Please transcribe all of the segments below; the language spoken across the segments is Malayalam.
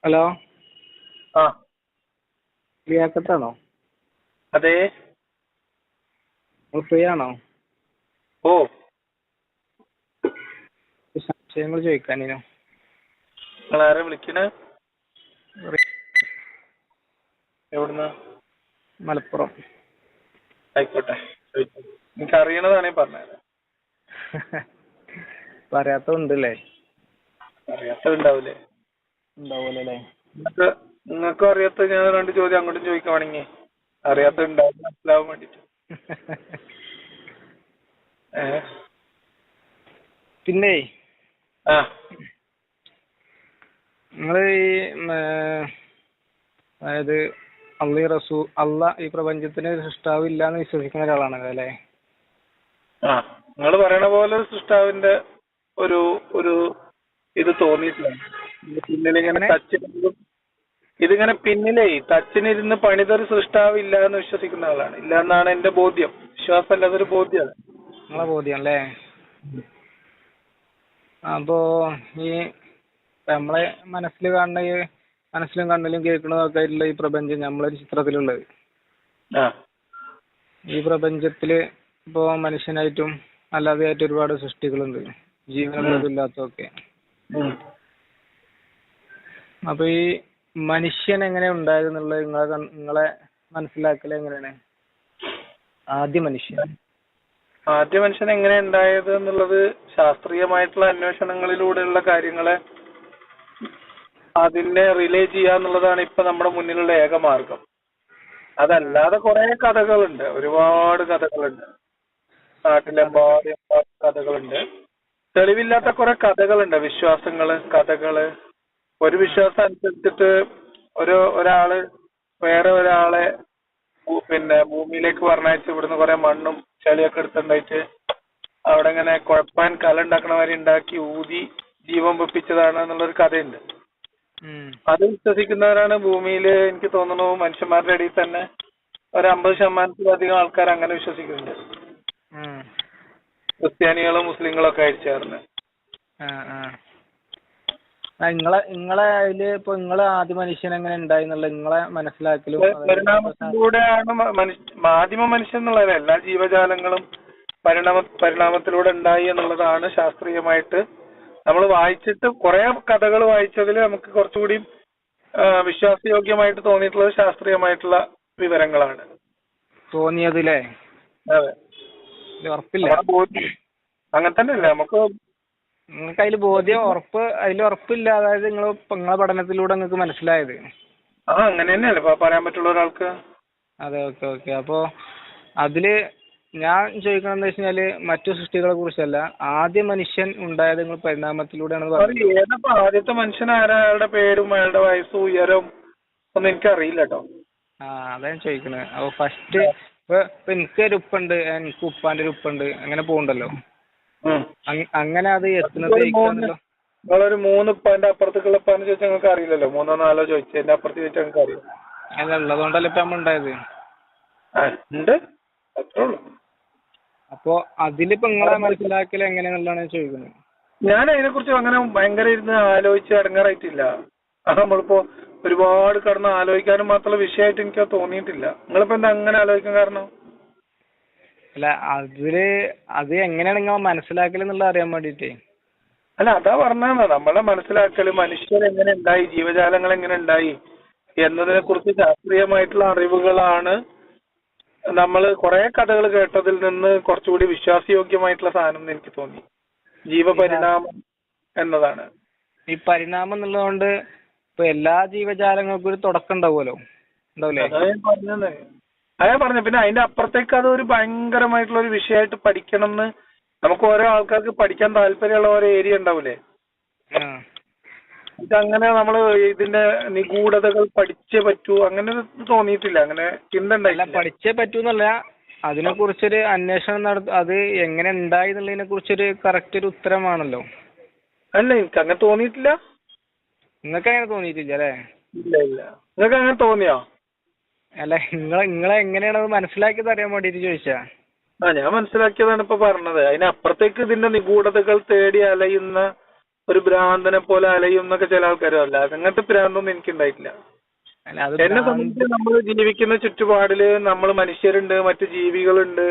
ഹലോ, ആ ലിയാഖത്താണോ? അതെ. നിങ്ങൾ ഫ്രീ ആണോ? ഓ, ഒരു സംശയങ്ങൾ ചോദിക്കാനോ? നിങ്ങൾ ആരാ വിളിക്കണേ? എവിടുന്ന്? മലപ്പുറം. ആയിക്കോട്ടെ, എനിക്ക് അറിയണതാണേ പറഞ്ഞത്. പറയാത്തതുണ്ടല്ലേ? അറിയാത്തതുണ്ടാവൂലേ? ഉണ്ടാവൂലല്ലേ? നിങ്ങൾക്കും അറിയാത്ത ഞാൻ രണ്ട് ചോദ്യം അങ്ങോട്ടും ചോദിക്കുവാണെങ്കിൽ അറിയാത്തതുണ്ടാവും മനസ്സിലാവാൻ വേണ്ടിട്ട്. പിന്നെ ആ നിങ്ങൾ ഈ അതായത് അള്ള ഈ പ്രപഞ്ചത്തിന് സൃഷ്ടാവ് ഇല്ലാന്ന് വിശ്വസിക്കുന്ന ഒരാളാണ് അല്ലേ? ആ നിങ്ങൾ പറയണ പോലെ സൃഷ്ടാവിന്റെ ഒരു ഒരു ഇത് തോന്നിയിട്ടില്ല. പിന്നിലിങ്ങനെ ഇതിങ്ങനെ പിന്നിലേ തച്ചിനിരുന്ന് പണിതൊരു സൃഷ്ടാവ് ഇല്ല എന്ന് വിശ്വസിക്കുന്ന ആളാണ്. ഇല്ല എന്നാണ് എന്റെ ബോധ്യം. വിശ്വാസമല്ല, അതൊരു ബോധ്യമാണ്. നിങ്ങളെ ബോധ്യം അല്ലേ? അപ്പോ ഈ നമ്മളെ മനസ്സിലും കണ്ണിലും കേൾക്കുന്നതൊക്കെ ആയിട്ടുള്ള ഈ പ്രപഞ്ചം നമ്മളൊരു ചിത്രത്തിലുള്ളത്. ഈ പ്രപഞ്ചത്തില് ഇപ്പോ മനുഷ്യനായിട്ടും അല്ലാതെ ആയിട്ട് ഒരുപാട് സൃഷ്ടികളുണ്ട്, ജീവനുള്ളതും ഇല്ലാത്തതൊക്കെ. അപ്പൊ ഈ മനുഷ്യൻ എങ്ങനെ ഉണ്ടായത് എന്നുള്ളത് നിങ്ങളെ മനസ്സിലാക്കൽ എങ്ങനെയാണ്? ആദ്യ മനുഷ്യൻ എങ്ങനെ ഉണ്ടായത് എന്നുള്ളത് ശാസ്ത്രീയമായിട്ടുള്ള അന്വേഷണങ്ങളിലൂടെയുള്ള കാര്യങ്ങളെ അതിനെ റിലേ ചെയ്യാന്നുള്ളതാണ് ഇപ്പൊ നമ്മുടെ മുന്നിലുള്ള ഏക മാർഗം. അതല്ലാതെ കുറെ കഥകളുണ്ട്, ഒരുപാട് കഥകളുണ്ട്, നാട്ടിലെമ്പാടും കഥകളുണ്ട്. തെളിവില്ലാത്ത കുറെ കഥകളുണ്ട്, കഥകള്. ഒരു വിശ്വാസം അനുസരിച്ചിട്ട് ഒരാള് വേറെ ഒരാളെ പിന്നെ ഭൂമിയിലേക്ക് പറഞ്ഞയച്ച് ഇവിടുന്ന് കുറെ മണ്ണും ചെളിയൊക്കെ എടുത്തുണ്ടായിട്ട് അവിടെ ഇങ്ങനെ കുഴപ്പാൻ കല ഉണ്ടാക്കണവരെ ഉണ്ടാക്കി ഊതി ജീവൻ വെപ്പിച്ചതാണ് എന്നുള്ളൊരു കഥയുണ്ട്. അത് വിശ്വസിക്കുന്നവരാണ് ഭൂമിയിൽ. എനിക്ക് തോന്നുന്നു മനുഷ്യന്മാരുടെ ഇടയിൽ തന്നെ ഒരു 50% ആൾക്കാർ അങ്ങനെ വിശ്വസിക്കുന്നുണ്ട്. ക്രിസ്ത്യാനികളും മുസ്ലിങ്ങളും ഒക്കെ ആയിട്ട് ചേർന്ന്. നിങ്ങളെ അതില് ഇപ്പൊ നിങ്ങള് ആദ്യ മനുഷ്യൻ എങ്ങനെ ഉണ്ടായി എന്നുള്ള നിങ്ങളെ മനസ്സിലാക്കലും പരിണാമത്തിലൂടെയാണ് ആദിമ മനുഷ്യൻ എന്നുള്ളത്. എല്ലാ ജീവജാലങ്ങളും പരിണാമത്തിലൂടെ ഉണ്ടായി എന്നുള്ളതാണ് ശാസ്ത്രീയമായിട്ട് നമ്മൾ വായിച്ചിട്ട് കുറെ കഥകൾ വായിച്ചതിൽ നമുക്ക് കുറച്ചുകൂടി വിശ്വാസയോഗ്യമായിട്ട് തോന്നിയിട്ടുള്ളത് ശാസ്ത്രീയമായിട്ടുള്ള വിവരങ്ങളാണ് തോന്നിയതില്ലേ? അതെ, ഉറപ്പില്ല. അങ്ങനെ തന്നെയല്ലേ നമുക്ക് നിങ്ങൾക്ക് അതിൽ ബോധ്യം ഉറപ്പില്ല. അതായത് നിങ്ങളെ പഠനത്തിലൂടെ നിങ്ങൾക്ക് മനസ്സിലായത് അങ്ങനെ തന്നെയല്ലേ പറയാൻ പറ്റുള്ള ഒരാൾക്ക്. അതെ, ഓക്കെ. അപ്പോ അതില് ഞാൻ ചോദിക്കണം എന്താ വെച്ചാല് മറ്റു സൃഷ്ടികളെ കുറിച്ചല്ല, ആദ്യ മനുഷ്യൻ ഉണ്ടായത് നിങ്ങൾ പരിണാമത്തിലൂടെയാണ് പറഞ്ഞത്. ഏതപ്പോ ആദ്യത്തെ മനുഷ്യൻ ആരാ? അയാളുടെ പേരും അയാളുടെ വയസ്സും ഉയരവും ഒന്നും എനിക്കറിയില്ല കേട്ടോ. അതാ ഞാൻ ചോദിക്കണത്. അപ്പൊ ഫസ്റ്റ് ഇപ്പൊ എനിക്കൊരു ഉപ്പുണ്ട്, എനിക്ക് ഉപ്പാന്റെ ഒരു ഉപ്പുണ്ട്, അങ്ങനെ പോകണ്ടല്ലോ. അങ്ങനെ അത് എത്തുന്നത് നിങ്ങളൊരു 3 ഉപ്പാന്റെ അപ്പുറത്തേക്കുള്ള ഉപ്പാന്ന് ചോദിച്ചാൽ നിങ്ങൾക്ക് അറിയില്ലല്ലോ. 3ഓ 4ഓ ചോദിച്ചു എന്റെ അപ്പുറത്ത് ചോദിച്ചാൽ നിങ്ങൾക്ക് അറിയാം. അല്ല, ഉള്ളതുകൊണ്ടല്ലേ ഇപ്പൊ നമ്മൾ ഉണ്ടായത്. ഉണ്ട്, അത്രേ ഉള്ളൂ. അപ്പൊ അതിലിപ്പോ നിങ്ങളെ മനസ്സിലാക്കൽ എങ്ങനെയാണെന്നുള്ളതാണ് ചോദിക്കുന്നത്. ഞാൻ അതിനെ കുറിച്ച് അങ്ങനെ ഭയങ്കര ഇരുന്ന് ആലോചിച്ച് അടങ്ങാറായിട്ടില്ല. നമ്മളിപ്പോ ഒരുപാട് കടന്ന് ആലോചിക്കാനും മാത്രമുള്ള വിഷയമായിട്ട് എനിക്ക് തോന്നിയിട്ടില്ല. നിങ്ങളിപ്പോ എന്താ അങ്ങനെ ആലോചിക്കാൻ കാരണം? അല്ല, അത് എങ്ങനെയാണ് നിങ്ങൾ മനസ്സിലാക്കൽ എന്നുള്ളത് അറിയാൻ വേണ്ടിട്ടേ. അല്ല, അതാ പറഞ്ഞത് നമ്മളെ മനസ്സിലാക്കല് മനുഷ്യർ എങ്ങനെ ഉണ്ടായി, ജീവജാലങ്ങൾ എങ്ങനെ ഉണ്ടായി എന്നതിനെ കുറിച്ച് ശാസ്ത്രീയമായിട്ടുള്ള അറിവുകളാണ്. നമ്മൾ കുറെ കഥകൾ കേട്ടതിൽ നിന്ന് കുറച്ചുകൂടി വിശ്വാസയോഗ്യമായിട്ടുള്ള സാധനം എന്ന് എനിക്ക് തോന്നി ജീവപരിണാമം എന്നതാണ്. ഈ പരിണാമം എന്നുള്ളതുകൊണ്ട് ഇപ്പൊ എല്ലാ ജീവജാലങ്ങൾക്കും ഒരു തുടക്കം ഉണ്ടാവുമല്ലോ, ഉണ്ടാവില്ലേ? അതാ പറഞ്ഞ. പിന്നെ അതിന്റെ അപ്പുറത്തേക്ക് അതൊരു ഭയങ്കരമായിട്ടുള്ള ഒരു വിഷയമായിട്ട് പഠിക്കണം എന്ന് നമുക്ക് ഓരോ ആൾക്കാർക്ക് പഠിക്കാൻ താല്പര്യമുള്ള ഓരോ ഏരിയ ഉണ്ടാവൂലേ. ഇതങ്ങനെ നമ്മള് ഇതിന്റെ നിഗൂഢതകൾ പഠിച്ചേ പറ്റൂ അങ്ങനെ തോന്നിയിട്ടില്ല. അങ്ങനെ ചിന്ത ഉണ്ടായില്ല. പഠിച്ചേ പറ്റൂന്നല്ല, അതിനെ കുറിച്ചൊരു അന്വേഷണം അത് എങ്ങനെ ഉണ്ടായി എന്നുള്ളതിനെ കുറിച്ചൊരു കറക്റ്റ് ഒരു ഉത്തരമാണല്ലോ. അല്ല, എനിക്ക് അങ്ങനെ തോന്നിയിട്ടില്ല. നിങ്ങൾക്ക് അങ്ങനെ തോന്നിയിട്ടില്ല അല്ലേ? ഇല്ല. നിങ്ങൾക്ക് അങ്ങനെ തോന്നിയോ? അല്ല, നിങ്ങളെ എങ്ങനെയാണ് അത് മനസ്സിലാക്കിയത് അറിയാൻ വേണ്ടിട്ട് ചോദിച്ചാ. ഞാൻ മനസ്സിലാക്കിയതാണ് ഇപ്പൊ പറഞ്ഞത്. അതിനപ്പുറത്തേക്ക് ഇതിന്റെ നിഗൂഢതകൾ തേടി അലയുന്ന ഒരു ഭ്രാന്തനെ പോലെ അലയും എന്നൊക്കെ ചില ആൾക്കാരല്ല. അങ്ങനത്തെ ഭ്രാന്തൊന്നും എനിക്കുണ്ടായിട്ടില്ല. അല്ല അത് എന്നെ സംബന്ധിച്ച് നമ്മൾ ജീവിക്കുന്ന ചുറ്റുപാടില് നമ്മൾ മനുഷ്യരുണ്ട്, മറ്റു ജീവികളുണ്ട്.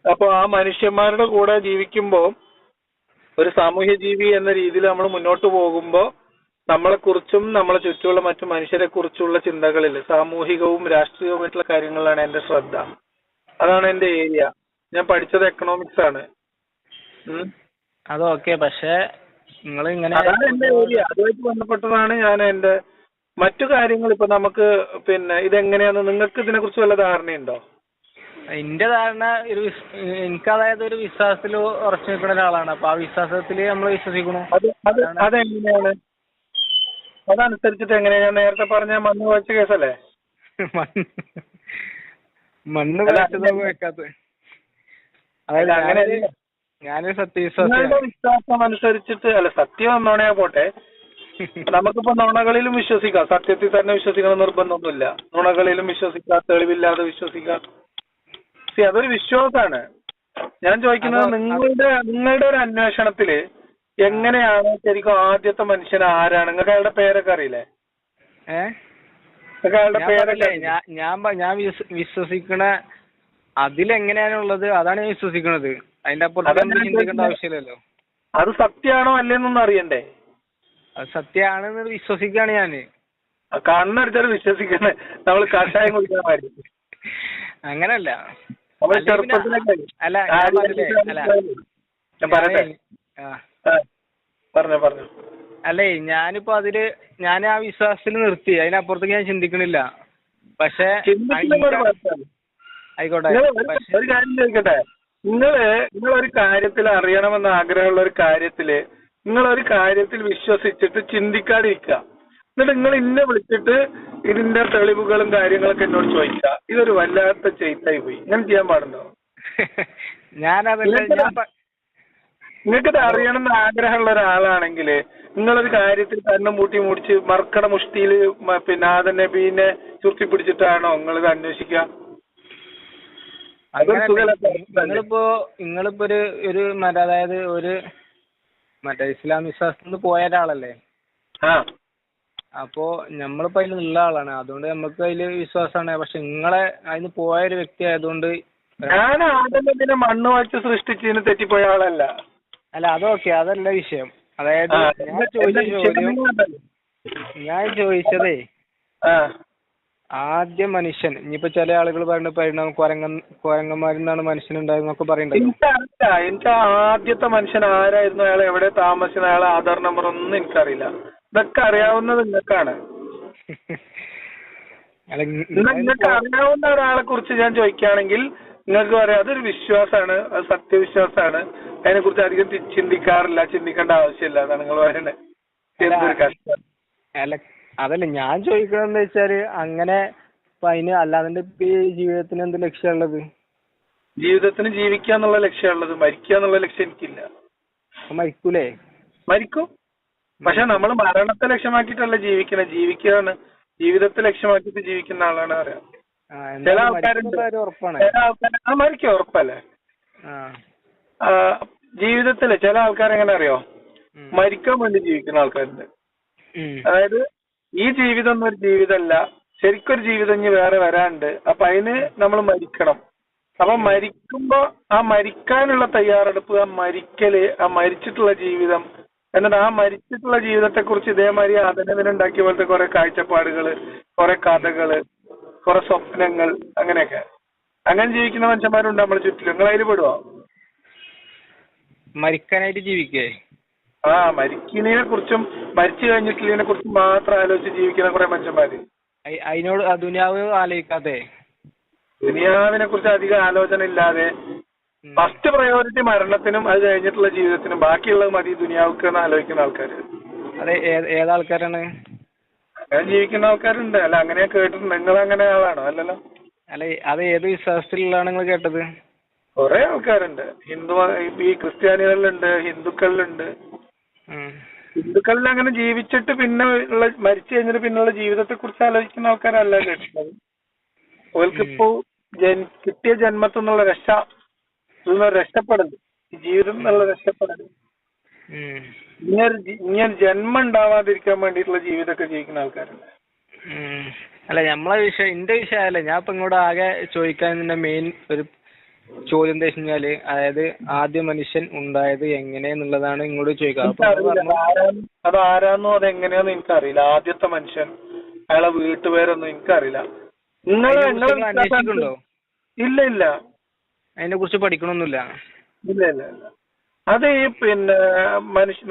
അപ്പൊ ആ മനുഷ്യന്മാരുടെ കൂടെ ജീവിക്കുമ്പോ ഒരു സാമൂഹ്യ ജീവി എന്ന രീതിയിൽ നമ്മൾ മുന്നോട്ട് പോകുമ്പോ നമ്മളെ കുറിച്ചും നമ്മളെ ചുറ്റുമുള്ള മറ്റു മനുഷ്യരെ കുറിച്ചുള്ള ചിന്തകളിൽ സാമൂഹികവും രാഷ്ട്രീയവുമായിട്ടുള്ള കാര്യങ്ങളിലാണ് എന്റെ ശ്രദ്ധ. അതാണ് എന്റെ ഏരിയ. ഞാൻ പഠിച്ചത് എക്കണോമിക്സ് ആണ്. അതൊക്കെ, പക്ഷെ നിങ്ങൾ ഇങ്ങനെ അതാണ് എന്റെ ഏരിയ. അതുമായിട്ട് ബന്ധപ്പെട്ടതാണ് ഞാൻ എന്റെ മറ്റു കാര്യങ്ങൾ. ഇപ്പൊ നമുക്ക് പിന്നെ ഇതെങ്ങനെയാന്ന് നിങ്ങൾക്ക് ഇതിനെ കുറിച്ച് വല്ല ധാരണയുണ്ടോ? എന്റെ ധാരണ എനിക്ക് അതായത് ഒരു വിശ്വാസത്തിൽ ഉറച്ചു നിൽക്കുന്ന ഒരാളാണ്. അപ്പൊ ആ വിശ്വാസത്തിൽ നമ്മൾ വിശ്വസിക്കണു. അതെങ്ങനെയാണ്? അതനുസരിച്ചിട്ട് എങ്ങനെയാ? ഞാൻ നേരത്തെ പറഞ്ഞ മണ്ണ് കുഴച്ച കേസല്ലേ? മണ്ണ് കുഴച്ചതൊന്നും വെക്കാത്ത. അതായത് അങ്ങനെ ഞാനൊരു സത്യവിശ്വാസിയാണ്. വിശ്വാസം അനുസരിച്ചിട്ട് അല്ല, സത്യം എന്നോണയാ പോട്ടെ. നമുക്കിപ്പോ നുണകളിലും വിശ്വസിക്കാം, സത്യത്തിൽ തന്നെ വിശ്വസിക്കണം നിർബന്ധമൊന്നുമില്ല. നുണകളിലും വിശ്വസിക്കാം, തെളിവില്ലാതെ വിശ്വസിക്കാം. അതൊരു വിശ്വാസമാണ്. ഞാൻ ചോദിക്കുന്നത് നിങ്ങളുടെ ഒരു അന്വേഷണത്തില് എങ്ങനെയാണ് ശരിക്കും ആദ്യത്തെ മനുഷ്യൻ ആരാണ്? നിങ്ങൾക്ക് അയാളുടെ പേരൊക്കെ അറിയില്ലേ? അയാളുടെ പേരൊക്കെ ഞാൻ വിശ്വസിക്കണ അതിലെങ്ങനെയാണുള്ളത് അതാണ് ഞാൻ വിശ്വസിക്കണത്. അതിന്റെ അപ്പുറത്ത് ചിന്തിക്കേണ്ട ആവശ്യമില്ലല്ലോ. അത് സത്യമാണോ അല്ലേന്നൊന്നും അറിയണ്ടേ? അത് സത്യമാണെന്ന് വിശ്വസിക്കാണ് ഞാന്. കണ്ണടിച്ചാലും വിശ്വസിക്കണേ. നമ്മൾ കഷായം കുടിക്കാൻ പാടില്ല. അങ്ങനല്ല. അല്ലേ, ഞാനിപ്പോ ഞാൻ ആ വിശ്വാസത്തിൽ നിർത്തി. അതിനപ്പുറത്തേക്ക് ഞാൻ ചിന്തിക്കണില്ല. പക്ഷെ ആയിക്കോട്ടെ, ഒരു കാര്യം ചോദിക്കട്ടെ. നിങ്ങളൊരു കാര്യത്തിൽ അറിയണമെന്ന് ആഗ്രഹമുള്ള ഒരു കാര്യത്തില് നിങ്ങളൊരു കാര്യത്തിൽ വിശ്വസിച്ചിട്ട് ചിന്തിക്കാതിരിക്കുക. എന്നിട്ട് നിങ്ങൾ ഇന്നെ വിളിച്ചിട്ട് ഇതിന്റെ തെളിവുകളും കാര്യങ്ങളൊക്കെ എന്നോട് ചോദിക്കുക. ഇതൊരു വല്ലാത്ത ചെയ്ത്തായി പോയി. ഇങ്ങനെ ചെയ്യാൻ പാടുണ്ടോ? നിങ്ങൾക്കിത് അറിയണമെന്ന് ആഗ്രഹമുള്ള ഒരാളാണെങ്കിൽ നിങ്ങളൊരു കാര്യത്തിൽ തന്നെ മൂടിച്ച് മർക്കട മുഷ്ടിയിൽ പിന്നെ ആദം നബീനെ ചുരുട്ടി പിടിച്ചിട്ടാണോ നിങ്ങളിത് അന്വേഷിക്കുക? നിങ്ങളിപ്പോ ഒരു അതായത് മറ്റേ ഇസ്ലാം വിശ്വാസത്തിൽ നിന്ന് പോയ ഒരാളല്ലേ? അപ്പോ നമ്മളിപ്പോ അതിലുള്ള ആളാണ്. അതുകൊണ്ട് നമുക്ക് അതില് വിശ്വാസമാണ്. പക്ഷെ നിങ്ങളെ അതിന് പോയ ഒരു വ്യക്തി ആയതുകൊണ്ട് ഞാൻ ആദ്യം മണ്ണ് വച്ച് സൃഷ്ടിച്ചതിന് തെറ്റിപ്പോയ ആളല്ല. അല്ല, അതൊക്കെ അതല്ല വിഷയം. അതായത് ഞാൻ ചോദിച്ചതേ ആദ്യ മനുഷ്യൻ. ഇനിയിപ്പോ ചില ആളുകൾ പറയുന്ന പരിണാമം കുരങ്ങന്മാരിൽ നിന്നാണ് മനുഷ്യനുണ്ടായതെന്നൊക്കെ പറയണ്ടല്ലോ. എനിക്ക് ആദ്യത്തെ മനുഷ്യൻ ആരായിരുന്നു, അയാൾ എവിടെ താമസിക്കുന്ന, അയാളെ ആധാർ നമ്പർ ഒന്നും എനിക്കറിയില്ല. ഇതൊക്കെ അറിയാവുന്നത് നിങ്ങൾക്കാണ്. നിങ്ങൾക്ക് അറിയാവുന്ന ഒരാളെ കുറിച്ച് ഞാൻ ചോദിക്കുകയാണെങ്കിൽ നിങ്ങൾക്ക് പറയാം അതൊരു വിശ്വാസമാണ്, അത് സത്യവിശ്വാസമാണ്, അതിനെ കുറിച്ച് അധികം ചിന്തിക്കാറില്ല, ചിന്തിക്കേണ്ട ആവശ്യമില്ല എന്നാണ് നിങ്ങൾ പറയുന്നത്. എന്തൊരു കഷ്ടം. അതല്ല ഞാൻ ചോദിക്കണെന്ന് വെച്ചാല് അങ്ങനെ അതിന് അല്ലാതെ ജീവിതത്തിന് എന്ത് ലക്ഷ്യമുള്ളത്? ജീവിതത്തിന് ജീവിക്കുക എന്നുള്ള ലക്ഷ്യമുള്ളത്, മരിക്കുക എന്നുള്ള ലക്ഷ്യം എനിക്കില്ല. മരിക്കൂലേ? മരിക്കും. പക്ഷെ നമ്മൾ മരണത്തെ ലക്ഷ്യമാക്കിയിട്ടല്ല ജീവിക്കുകയാണ്. ജീവിതത്തെ ലക്ഷ്യമാക്കിയിട്ട് ജീവിക്കുന്ന ആളാണ് അറിയാം. ചില ആൾക്കാരുണ്ട്, മരിക്കുക ഉറപ്പല്ലേ. ജീവിതത്തില് ചില ആൾക്കാരെങ്ങനെ അറിയോ, മരിക്കാൻ വേണ്ടി ജീവിക്കുന്ന ആൾക്കാരുണ്ട്. അതായത് ഈ ജീവിതം ഒന്നും ഒരു ജീവിതമല്ല, ശരിക്കൊരു ജീവിതം ഇനി വേറെ വരാണ്ട്, അപ്പൊ അതിന് നമ്മൾ മരിക്കണം. അപ്പൊ മരിക്കുമ്പോ ആ മരിക്കാനുള്ള തയ്യാറെടുപ്പ്, ആ മരിക്കല്, ആ മരിച്ചിട്ടുള്ള ജീവിതം, എന്നിട്ട് ആ മരിച്ചിട്ടുള്ള ജീവിതത്തെ കുറിച്ച് ഇതേമാതിരി അതിനുണ്ടാക്കിയ പോലത്തെ കുറെ കാഴ്ചപ്പാടുകള്, കുറെ കഥകള്, കുറെ സ്വപ്നങ്ങൾ, അങ്ങനെയൊക്കെ. അങ്ങനെ ജീവിക്കുന്ന മനുഷ്യന്മാരുണ്ട് നമ്മുടെ ചുറ്റിലും. നിങ്ങൾ അതിൽ പെടുവോ? മരിക്കാനായിട്ട് ജീവിക്കേ? മരിക്കുന്നതിനെ കുറിച്ചും മരിച്ചു കഴിഞ്ഞിട്ടുള്ളതിനെ കുറിച്ചും മാത്രം ആലോചിച്ച് ജീവിക്കുന്ന കുറെ മനുഷ്യന്മാര്. അതിനോട് ദുനിയാവ് ആലോചിക്കാതെ, ദുനിയാവിനെ കുറിച്ച് അധികം ആലോചന ഇല്ലാതെ ഫസ്റ്റ് പ്രയോറിറ്റി മരണത്തിനും അത് കഴിഞ്ഞിട്ടുള്ള ജീവിതത്തിനും, ബാക്കിയുള്ളത് മതി ദുനിയാവുക്ക് എന്ന് ആലോചിക്കുന്ന ആൾക്കാര്. അതെ, ഏതാൾക്കാരാണ് അങ്ങനെ ജീവിക്കുന്ന ആൾക്കാരുണ്ട്. അല്ല, അങ്ങനെ കേട്ടിട്ടുണ്ട്. നിങ്ങൾ അങ്ങനെ ആളാണോ? അല്ലല്ലോ. അല്ല, അത് ഏത് വിശ്വാസത്തിലുള്ളതാണ് നിങ്ങൾ കേട്ടത്? കുറെ ആൾക്കാരുണ്ട്. ഈ ക്രിസ്ത്യാനികളിലുണ്ട്, ഹിന്ദുക്കളിലുണ്ട്. ഹിന്ദുക്കളിൽ അങ്ങനെ ജീവിച്ചിട്ട് പിന്നെ ഉള്ള മരിച്ചു കഴിഞ്ഞിട്ട് പിന്നുള്ള ജീവിതത്തെ കുറിച്ച് ആലോചിക്കുന്ന ആൾക്കാരല്ല കേട്ടിട്ടുള്ളത്. അവർക്കിപ്പോ കിട്ടിയ ജന്മത്തിൽ നിന്നുള്ള രക്ഷപ്പെടല്, ഈ ജീവിതം എന്നുള്ള രക്ഷപ്പെടല്, ഉം. ഇങ്ങനെ ജന്മം ഉണ്ടാവാതിരിക്കാൻ വേണ്ടിയിട്ടുള്ള ജീവിതമൊക്കെ ജീവിക്കുന്ന ആൾക്കാരുണ്ട്. അല്ല നമ്മളെ വിഷയം എന്റെ വിഷയമല്ല. ഞാൻ ഇപ്പൊ ഇങ്ങോട്ട് ആകെ ചോദിക്കാൻ മെയിൻ ഒരു ചോദ്യം എന്താ വെച്ച് കഴിഞ്ഞാല്, അതായത് ആദ്യ മനുഷ്യൻ ഉണ്ടായത് എങ്ങനെയെന്നുള്ളതാണ് ഇങ്ങോട്ട് ചോദിക്കുക. അത് ആരാന്നോ അതെങ്ങനെയാന്ന് എനിക്കറിയില്ല. ആദ്യത്തെ മനുഷ്യൻ അയാളെ വീട്ടുപേരൊന്നും എനിക്കറിയില്ല. അന്വേഷിക്കുന്നുണ്ടോ? ഇല്ല ഇല്ല, അതിനെ കുറിച്ച് പഠിക്കണമൊന്നുമില്ല. ഇല്ല ഇല്ല ഇല്ല. അത് ഈ പിന്നെ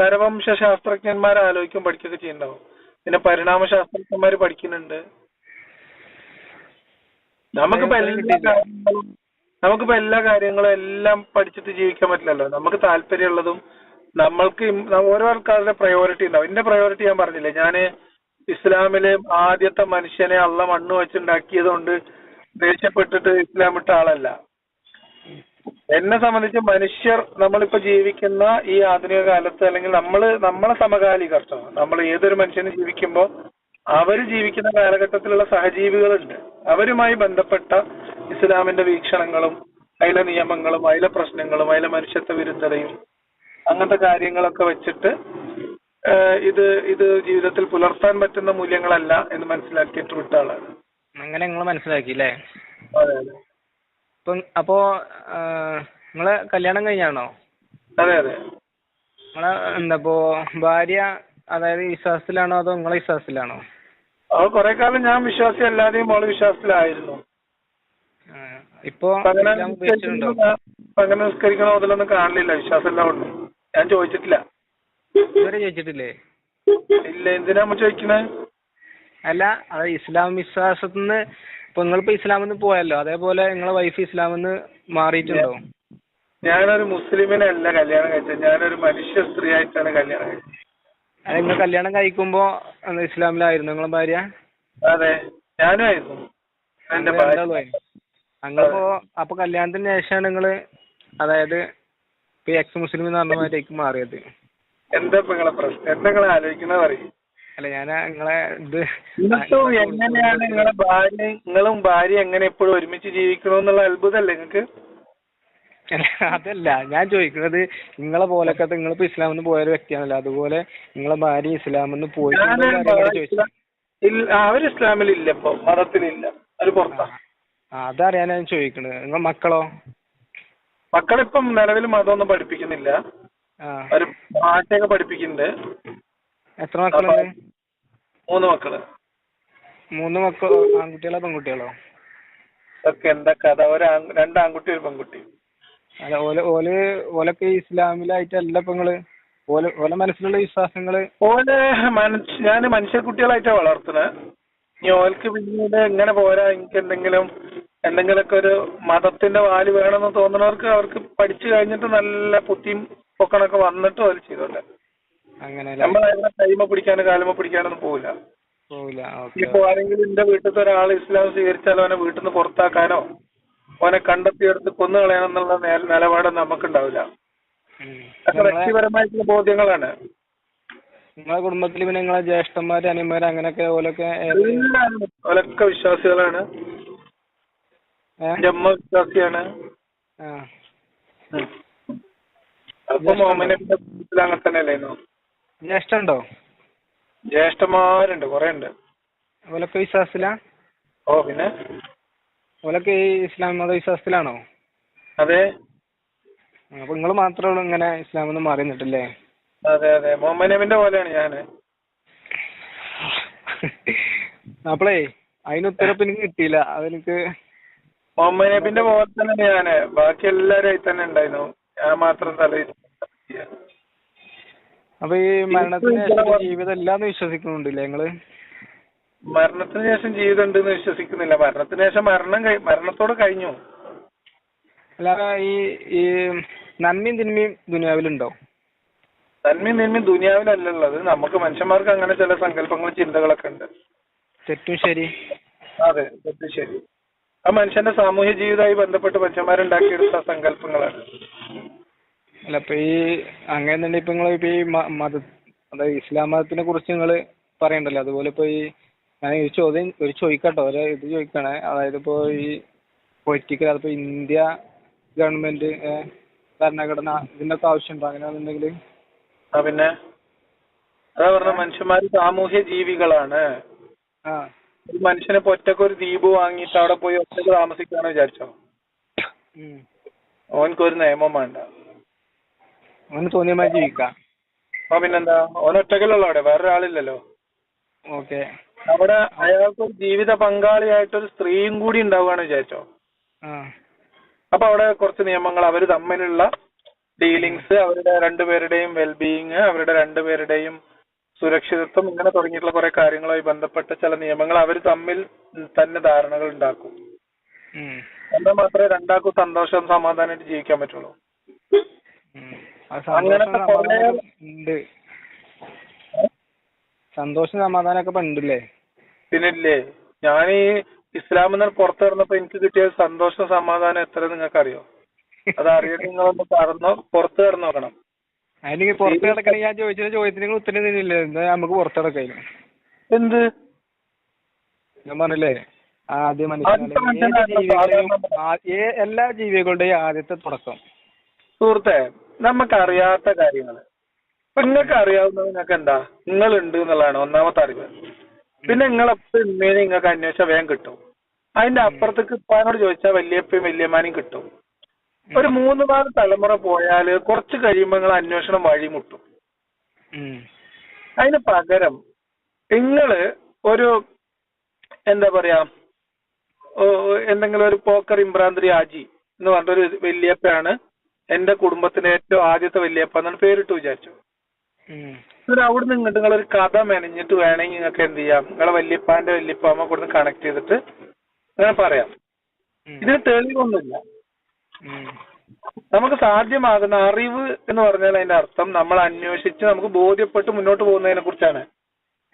നരവംശ ശാസ്ത്രജ്ഞന്മാർ ആലോചിക്കും പഠിക്കുകയൊക്കെ ചെയ്യുന്നുണ്ടാവും. പിന്നെ പരിണാമ ശാസ്ത്രജ്ഞന്മാര് പഠിക്കുന്നുണ്ട്. നമുക്കിപ്പോ എല്ലാ കാര്യങ്ങളും എല്ലാം പഠിച്ചിട്ട് ജീവിക്കാൻ പറ്റില്ലല്ലോ. നമുക്ക് താല്പര്യമുള്ളതും നമ്മൾക്ക് ഓരോ ആൾക്കാരുടെ പ്രയോറിറ്റി ഉണ്ടാവും. എന്റെ പ്രയോറിറ്റി ഞാൻ പറഞ്ഞില്ലേ, ഞാന് ഇസ്ലാമില് ആദ്യത്തെ മനുഷ്യനെ അള്ള മണ്ണ് വെച്ചുണ്ടാക്കിയത് കൊണ്ട് ദേഷ്യപ്പെട്ടിട്ട് ഇസ്ലാം വിട്ട ആളല്ല. എന്നെ സംബന്ധിച്ച് മനുഷ്യർ നമ്മളിപ്പോ ജീവിക്കുന്ന ഈ ആധുനിക കാലത്ത്, അല്ലെങ്കിൽ നമ്മളെ സമകാലികർ, നമ്മൾ ഏതൊരു മനുഷ്യനും ജീവിക്കുമ്പോ അവര് ജീവിക്കുന്ന കാലഘട്ടത്തിലുള്ള സഹജീവികളുണ്ട്. അവരുമായി ബന്ധപ്പെട്ട ഇസ്ലാമിന്റെ വീക്ഷണങ്ങളും അതിലെ നിയമങ്ങളും അതിലെ പ്രശ്നങ്ങളും അതിലെ മനുഷ്യത്വ വിരുദ്ധതയും അങ്ങനത്തെ കാര്യങ്ങളൊക്കെ വെച്ചിട്ട് ഇത് ജീവിതത്തിൽ പുലർത്താൻ പറ്റുന്ന മൂല്യങ്ങളല്ല എന്ന് മനസ്സിലാക്കിയിട്ട് വിട്ട ആളാണ്. അങ്ങനെ നിങ്ങൾ മനസ്സിലാക്കി അല്ലേ? അതെ അതെ. അപ്പോ നിങ്ങളെ കല്യാണം കഴിഞ്ഞാണോ? അതെ അതെ. നിങ്ങളെ എന്താപ്പോ ഭാര്യ അതായത് വിശ്വാസത്തിലാണോ അതോ നിങ്ങളെ വിശ്വാസത്തിലാണോ? അത് കുറെ കാലം ഞാൻ വിശ്വാസി അല്ലാതെയും മോള് വിശ്വാസത്തിലായിരുന്നു. ഇപ്പൊ അങ്ങനെ നിസ്കരിക്കണോ അതിലൊന്നും കാണില്ല. വിശ്വാസം എല്ലാം ഉണ്ട്. ഞാൻ ചോദിച്ചിട്ടില്ല. ഇതുവരെ ചോദിച്ചിട്ടില്ലേ? ഇല്ല. എന്തിനാ നമ്മൾ ചോദിക്കണേ? അല്ല, അത് ഇസ്ലാം വിശ്വാസത്തിന്ന് ഇപ്പൊ നിങ്ങളിപ്പോ ഇസ്ലാമിന്ന് പോയല്ലോ, അതേപോലെ നിങ്ങളെ വൈഫ് ഇസ്ലാമിന്ന് മാറിയിട്ടുണ്ടോ? ഞാനൊരു മുസ്ലിമിനെ അല്ല കല്യാണം കഴിച്ചത്. ഞാനൊരു മനുഷ്യ സ്ത്രീ ആയിട്ടാണ് കല്യാണം കഴിച്ചത്. നിങ്ങൾ കല്യാണം കഴിക്കുമ്പോ ഇസ്ലാമിലായിരുന്നു നിങ്ങളെ ഭാര്യ? അതെ, ഞാനും ആയിരുന്നു. എന്റെ ഭാര്യ. ഞങ്ങളിപ്പോ അപ്പൊ കല്യാണത്തിന് ശേഷമാണ് നിങ്ങള് അതായത് ഇപ്പൊ എക്സ് മുസ്ലിം എന്ന് പറഞ്ഞ മാതിരിക്ക് മാറിയത്. എന്താ നിങ്ങളെ പ്രശ്നം? എന്താ നിങ്ങൾ ആലോചിക്കുന്നത് പറയും? അല്ല, ഞാൻ നിങ്ങളെ ഇത് എങ്ങനെയാണ് നിങ്ങളും ഭാര്യ എങ്ങനെ എപ്പോഴും ഒരുമിച്ച് ജീവിക്കണമെന്നുള്ള അത്ഭുതമല്ലേ നിങ്ങൾക്ക്? അതല്ല ഞാൻ ചോദിക്കുന്നത്, നിങ്ങളെ പോലൊക്കെ നിങ്ങളിപ്പോ ഇസ്ലാമിന്ന് പോയൊരു വ്യക്തിയാണല്ലോ, അതുപോലെ നിങ്ങളെ ഭാര്യ ഇസ്ലാമിന്ന് പോയിട്ടുണ്ടോ? അവർ ഇസ്ലാമിലില്ല, ഇപ്പൊ മതത്തിലില്ല, അത് പുറത്താ. അതറിയാനാ ഞാൻ ചോദിക്കണത്. നിങ്ങൾ മക്കളോ? മക്കളിപ്പം നിലവിൽ മതമൊന്നും പഠിപ്പിക്കുന്നില്ല. ഒരു പാട്ടൊക്കെ പഠിപ്പിക്കുന്നുണ്ട്. എത്ര മക്കളുണ്ട്? 3 മക്കള്. 3 മക്കളോ? ആൺകുട്ടികളോ പെൺകുട്ടികളോ? ഒക്കെ എന്താ കഥ? 2 ആൺകുട്ടി 1 പെൺകുട്ടി. അല്ല, ഓലൊക്കെ ഇസ്ലാമിലായിട്ടല്ല ഇപ്പൊ നിങ്ങള് ഓല മനസ്സിലുള്ള വിശ്വാസങ്ങള്? ഞാൻ മനുഷ്യ കുട്ടികളായിട്ടാ വളർത്തുന്നത്. ഇനി ഓൽക്ക് പിന്നീട് എങ്ങനെ പോരാ, എനിക്ക് എന്തെങ്കിലുമൊക്കെ ഒരു മതത്തിന്റെ വാല് വേണമെന്ന് തോന്നുന്നവർക്ക് അവർക്ക് പഠിച്ചു കഴിഞ്ഞിട്ട് നല്ല പുത്തിയും പൊക്കണൊക്കെ വന്നിട്ട് അവർ ചെയ്തോട്ടെ. നമ്മളതിനെ കൈമ പിടിക്കാനോ കാലുമ പിടിക്കാനൊന്നും പോവില്ല. ഇപ്പൊ ആരെങ്കിലും എന്റെ വീട്ടിലത്തെ ഒരാൾ ഇസ്ലാം സ്വീകരിച്ചാലോ അവനെ വീട്ടിൽ നിന്ന് പുറത്താക്കാനോ അവനെ കണ്ടെത്തിയെടുത്ത് കൊന്നു കളയണമെന്നുള്ള നിലപാടൊന്നും നമുക്കുണ്ടാവില്ല. അതൊക്കെ വ്യക്തിപരമായിട്ടുള്ള ബോധ്യങ്ങളാണ്. നിങ്ങളെ കുടുംബത്തിൽ പിന്നെ നിങ്ങളെ ജ്യേഷ്ഠന്മാര് അനിയന്മാര് അങ്ങനെയൊക്കെ ഓലൊക്കെ വിശ്വാസികളാണ്. എന്റെ അമ്മ വിശ്വാസിയാണ്. അപ്പൊ മോമിന്റെ അങ്ങനെ തന്നെ അല്ലായിരുന്നു. ജ്യേഷ്ഠുണ്ടോ? ജ്യേഷ്ഠന്മാരുണ്ട്, കുറെ ഉണ്ട്. ഓലൊക്കെ വിശ്വാസത്തിലാ? ഓ പിന്നെ ഓലൊക്കെ ഈ ഇസ്ലാം മത വിശ്വാസത്തിലാണോ? അതെ. അപ്പൊ നിങ്ങൾ മാത്രമേ ഉള്ളൂ ഇങ്ങനെ ഇസ്ലാമിന്ന് മാറി നിന്നിട്ടില്ലേ? അതെ അതെ, മുഹമ്മദ് നബിന്റെ പോലെയാണ് ഞാന്. അപ്പളേ അതിന് ഉത്തരപ്പ് എനിക്ക് കിട്ടിയില്ല. അതെനിക്ക് മുഹമ്മദ് നബിന്റെ പോലെ തന്നെ ഞാന്, ബാക്കി എല്ലാരും ആയി തന്നെ ഉണ്ടായിരുന്നു, ഞാൻ മാത്രം തലയിൽ. അപ്പൊ ഈ മരണത്തിന് ശേഷം ജീവിതം ഇല്ലാന്ന് വിശ്വസിക്കുന്നുണ്ടല്ലേ നിങ്ങള്? മരണത്തിന് ശേഷം ജീവിതം ഉണ്ടെന്ന് വിശ്വസിക്കുന്നില്ല. മരണത്തിന് ശേഷം മരണത്തോടെ കഴിഞ്ഞു. അല്ലാതെ ഈ നന്മയും തിന്മയും ദുനിയാവിലുണ്ടോ? നന്മയും തിന്മയും ദുനിയാവിലല്ലുള്ളത്. നമുക്ക് മനുഷ്യന്മാർക്ക് അങ്ങനെ ചില സങ്കല്പങ്ങളും ചിന്തകളൊക്കെ ഉണ്ട്. തെറ്റും ശരി. അതെ, തെറ്റും ശരി. ആ മനുഷ്യന്റെ സാമൂഹ്യ ജീവിതമായി ബന്ധപ്പെട്ട് മനുഷ്യന്മാരുണ്ടാക്കിയെടുത്ത സങ്കല്പങ്ങളാണ്. അല്ല, ഇപ്പൊ ഈ അങ്ങനെ തന്നെ ഇപ്പൊ നിങ്ങൾ ഇപ്പൊ ഈ അതായത് ഇസ്ലാം മതത്തിനെ കുറിച്ച് നിങ്ങൾ പറയണ്ടല്ലോ, അതുപോലെ ഇപ്പൊ ഈ ഞാൻ ചോദിക്കട്ടോ, ഇത് ചോദിക്കണേ. അതായത് ഇപ്പോ ഈ പൊളിറ്റിക്കൽ, അതിപ്പോ ഇന്ത്യ ഗവൺമെന്റ് ഭരണഘടന ഇതിനൊക്കെ ആവശ്യമുണ്ടോ? അങ്ങനെയാണെന്നുണ്ടെങ്കിൽ ആ പിന്നെ അതാ പറഞ്ഞ മനുഷ്യന്മാര് സാമൂഹ്യ ജീവികളാണ്. ആ ഒരു മനുഷ്യനെ ഇപ്പൊ ഒറ്റക്ക് ഒരു ദ്വീപ് വാങ്ങിയിട്ട് അവിടെ പോയി ഒറ്റക്ക് താമസിക്കാന്ന് വിചാരിച്ചോ, ഓനക്കൊരു നിയമം വേണ്ട. അവന് തോന്നിയമായി ജീവിക്കാം. അപ്പൊ പിന്നെന്താ, ഓനൊറ്റക്കല്ലോ അവിടെ, വേറൊരാളില്ലല്ലോ. ഓക്കെ. അവിടെ അയാൾക്കൊരു ജീവിത പങ്കാളിയായിട്ടൊരു സ്ത്രീയും കൂടി ഉണ്ടാവുകയാണ് വിചാരിച്ചോ. അപ്പൊ അവിടെ കുറച്ച് നിയമങ്ങൾ, അവര് തമ്മിലുള്ള ഡീലിങ്സ്, അവരുടെ രണ്ടുപേരുടെയും വെൽബീയിങ്, അവരുടെ രണ്ടുപേരുടെയും സുരക്ഷിതത്വം, ഇങ്ങനെ തുടങ്ങിയിട്ടുള്ള കുറെ കാര്യങ്ങളുമായി ബന്ധപ്പെട്ട ചില നിയമങ്ങൾ അവർ തമ്മിൽ തന്നെ ധാരണകൾ ഉണ്ടാക്കും. എന്നാൽ മാത്രമേ രണ്ടാൾക്കും സന്തോഷം സമാധാനമായിട്ട് ജീവിക്കാൻ പറ്റുള്ളൂ. അങ്ങനത്തെ കുറെ സന്തോഷം സമാധാനമൊക്കെ ഉണ്ടല്ലേ. പിന്നില്ലേ, ഞാൻ ഈ ഇസ്ലാമിൽ നിന്ന് പുറത്തു കിടന്നപ്പോ എനിക്ക് കിട്ടിയ സന്തോഷം സമാധാനം എത്ര നിങ്ങൾക്ക് അറിയോ? അത് അറിയാൻ നിങ്ങളൊന്ന് പുറത്തു കിടന്നു നോക്കണം. അതിന് പുറത്ത് കിടക്കണേ ഞാൻ ചോദിച്ച ചോദ്യത്തിന് നിങ്ങൾ ഉത്തരം തന്നില്ല. എന്താ നമുക്ക് പുറത്ത് കിടക്കായിരുന്നു? എന്ത് ഞാൻ പറഞ്ഞില്ലേ, ആദ്യ എല്ലാ ജീവികളുടെയും ആദ്യത്തെ തുടക്കം. സുഹൃത്തെ, നമുക്കറിയാത്ത കാര്യങ്ങള് ഇപ്പൊ നിങ്ങൾക്ക് അറിയാവുന്നത് നിങ്ങൾക്ക് എന്താ, നിങ്ങളുണ്ട് എന്നുള്ളതാണ് ഒന്നാമത്തെ അറിവ്. പിന്നെ നിങ്ങളെപ്പോ ഉമ്മേനെ നിങ്ങൾക്ക് അന്വേഷിച്ചാൽ വേഗം കിട്ടും. അതിന്റെ അപ്പുറത്തേക്ക് ഇപ്പാനോട് ചോദിച്ചാൽ വല്യപ്പയും വല്യമ്മാനെയും കിട്ടും. ഒരു 3-4 തലമുറ പോയാല് കുറച്ച് കഴിയുമ്പോ നിങ്ങൾ അന്വേഷണം വഴിമുട്ടും. അതിന് പകരം നിങ്ങള് ഒരു എന്താ പറയാ, എന്തെങ്കിലും ഒരു പോക്കർ ഇമ്രാന്തിരി ആജി എന്ന് പറഞ്ഞൊരു വല്യപ്പയാണ് എന്റെ കുടുംബത്തിന്റെ ഏറ്റവും ആദ്യത്തെ വല്യപ്പ എന്നാണ് പേരിട്ട് വിചാരിച്ചു. അവിടുന്ന് ഇങ്ങോട്ട് നിങ്ങളൊരു കഥ മെനഞ്ഞിട്ട് വേണമെങ്കിൽ നിങ്ങൾക്ക് എന്ത് ചെയ്യാം, നിങ്ങളെ വല്യപ്പാന്റെ വല്യപ്പാമ്മ കൊടുന്ന് കണക്ട് ചെയ്തിട്ട് അങ്ങനെ പറയാം. ഇതിന് തെളിവൊന്നുമില്ല. നമുക്ക് സാധ്യമാകുന്ന അറിവ് എന്ന് പറഞ്ഞാൽ അതിന്റെ അർത്ഥം നമ്മൾ അന്വേഷിച്ച് നമുക്ക് ബോധ്യപ്പെട്ട് മുന്നോട്ട് പോകുന്നതിനെ കുറിച്ചാണ്.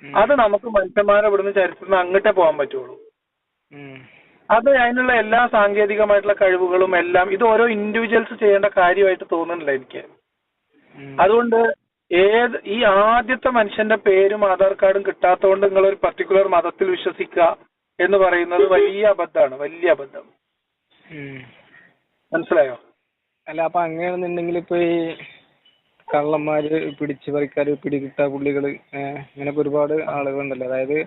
അത് നമുക്ക് മനുഷ്യന്മാരെ ഇവിടുന്ന് ചരിത്രത്തിൽ അങ്ങോട്ടേ പോകാൻ പറ്റുള്ളൂ. അത് അതിനുള്ള എല്ലാ സാങ്കേതികമായിട്ടുള്ള കഴിവുകളും എല്ലാം ഇത് ഓരോ ഇൻഡിവിജ്വൽസ് ചെയ്യേണ്ട കാര്യമായിട്ട് തോന്നുന്നില്ല എനിക്ക്. അതുകൊണ്ട് ഈ ആദ്യത്തെ മനുഷ്യന്റെ പേരും ആധാർ കാർഡും കിട്ടാത്തതുകൊണ്ട് നിങ്ങൾ ഒരു പർട്ടിക്കുലർ മതത്തിൽ വിശ്വസിക്കുക എന്ന് പറയുന്നത് വലിയ അബദ്ധമാണ്, വലിയ അബദ്ധം. മനസ്സിലായോ? അല്ല, അപ്പൊ അങ്ങനെയാണെന്നുണ്ടെങ്കിൽ ഇപ്പൊ ഈ കള്ളന്മാര്, പിടിച്ചു പറിക്കാര്, പിടികിട്ടാ പുള്ളികള്, ഇങ്ങനൊക്കെ ഒരുപാട് ആളുകളുണ്ടല്ലോ. അതായത്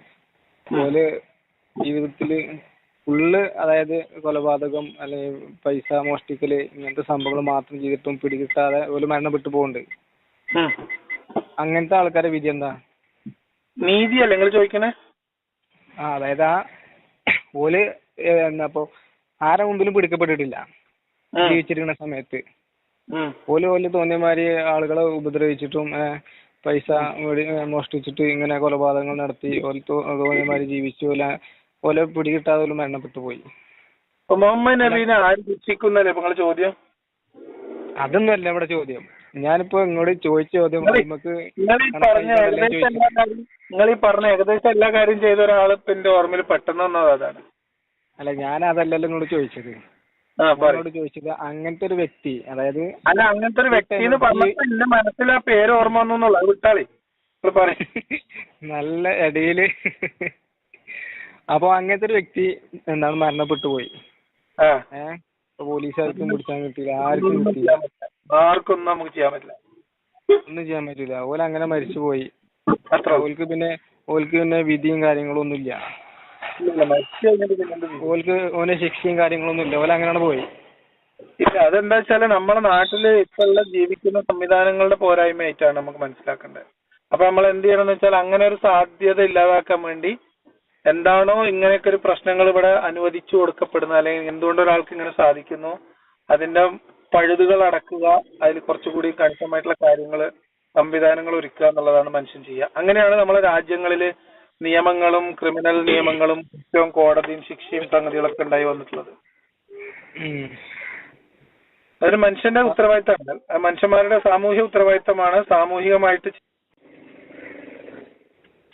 പോലെ ജീവിതത്തില് ഫുള്ള്, അതായത് കൊലപാതകം അല്ലെങ്കിൽ പൈസ മോഷ്ടിക്കല് ഇങ്ങനത്തെ സംഭവങ്ങൾ മാത്രം ചെയ്തിട്ടും പിടികിട്ടാതെ ഒരു മരണപ്പെട്ടു പോകുന്നുണ്ട്. അങ്ങനത്തെ ആൾക്കാരെ വിധി എന്താ? നീതിയല്ലേ നിങ്ങൾ ചോദിക്കണേ? അതായത് ഓല് എന്നാപ്പോ ആരെ മുമ്പിലും പിടിക്കപ്പെട്ടിട്ടില്ല ജീവിച്ചിരിക്കുന്ന സമയത്ത്. ഓല് തോന്നിയമാതിരി ആളുകളെ ഉപദ്രവിച്ചിട്ടും പൈസ മോഷ്ടിച്ചിട്ട് ഇങ്ങനെ കൊലപാതകങ്ങൾ നടത്തി തോന്നിയമാതിരി ജീവിച്ചു. ഓലെ പിടികിട്ടാതെ ഓല് മരണപ്പെട്ടു പോയി. മുഹമ്മദ് നബീനെ ആര് ശിക്ഷിക്കുന്നല്ലേ നിങ്ങൾ ചോദ്യം? അതൊന്നും അല്ല ഇവിടെ ചോദ്യം. ഞാനിപ്പോ ഇങ്ങോട്ട് ചോദിച്ച ചോദ്യം നമുക്ക് നിങ്ങൾ ഈ പറഞ്ഞ ഏകദേശം എല്ലാ കാര്യം ചെയ്ത ഒരാൾ എന്റെ ഓർമ്മയിൽ പെട്ടെന്ന് വന്നത് അതാണ്. അല്ല, ഞാൻ അതല്ലല്ലോ ഇങ്ങോട്ട് ചോദിച്ചത്. ചോദിച്ചത് അങ്ങനത്തെ ഒരു വ്യക്തി, അതായത് അല്ല അങ്ങനത്തെ ഒരു വ്യക്തി എന്ന് പറഞ്ഞപ്പോ എന്റെ മനസ്സിൽ ആ പേര് ഓർമ്മ വന്നുള്ളൂ. അത് വിട്ടാളി നല്ല ഇടയില്. അപ്പൊ അങ്ങനത്തെ ഒരു വ്യക്തി എന്താണ് മരണപ്പെട്ടു പോയി. പോലീസുകാർക്കും പിടിച്ചാൻ കിട്ടിയില്ല, ആർക്കും കിട്ടിയില്ല, ആർക്കൊന്നും നമുക്ക് ചെയ്യാൻ പറ്റില്ല, ഒന്നും ചെയ്യാൻ പറ്റില്ല. ഓല് അങ്ങനെ മരിച്ചുപോയി. ഓൽക്ക് പിന്നെ വിധിയും കാര്യങ്ങളും ഒന്നുമില്ല. ഓന് ശിക്ഷയും കാര്യങ്ങളൊന്നും ഇല്ല. ഓല അങ്ങനെയാണ് പോയി. ഇല്ല, അതെന്താ വെച്ചാല് നമ്മുടെ നാട്ടില് ഇപ്പോഴുള്ള ജീവിക്കുന്ന സംവിധാനങ്ങളുടെ പോരായ്മയായിട്ടാണ് നമുക്ക് മനസ്സിലാക്കേണ്ടത്. അപ്പൊ നമ്മൾ എന്ത് ചെയ്യണമെന്ന് വെച്ചാൽ അങ്ങനെ ഒരു സാധ്യത ഇല്ലാതാക്കാൻ വേണ്ടി എന്താണോ ഇങ്ങനെയൊക്കെ ഒരു പ്രശ്നങ്ങൾ ഇവിടെ അനുവദിച്ചു കൊടുക്കപ്പെടുന്നത്, അല്ലെങ്കിൽ എന്തുകൊണ്ട് ഒരാൾക്ക് ഇങ്ങനെ സാധിക്കുന്നു, അതിന്റെ പഴുതുകൾ അടക്കുക, അതിൽ കുറച്ചുകൂടി കണിശമായിട്ടുള്ള കാര്യങ്ങള് സംവിധാനങ്ങൾ ഒരുക്കുക എന്നുള്ളതാണ് മനുഷ്യൻ ചെയ്യുക. അങ്ങനെയാണ് നമ്മളെ രാജ്യങ്ങളില് നിയമങ്ങളും ക്രിമിനൽ നിയമങ്ങളും കുറ്റവും കോടതിയും ശിക്ഷയും സംഗതികളൊക്കെ ഉണ്ടായി വന്നിട്ടുള്ളത്. അതൊരു മനുഷ്യന്റെ ഉത്തരവാദിത്തമാണ്, മനുഷ്യന്മാരുടെ സാമൂഹ്യ ഉത്തരവാദിത്തമാണ്. സാമൂഹികമായിട്ട്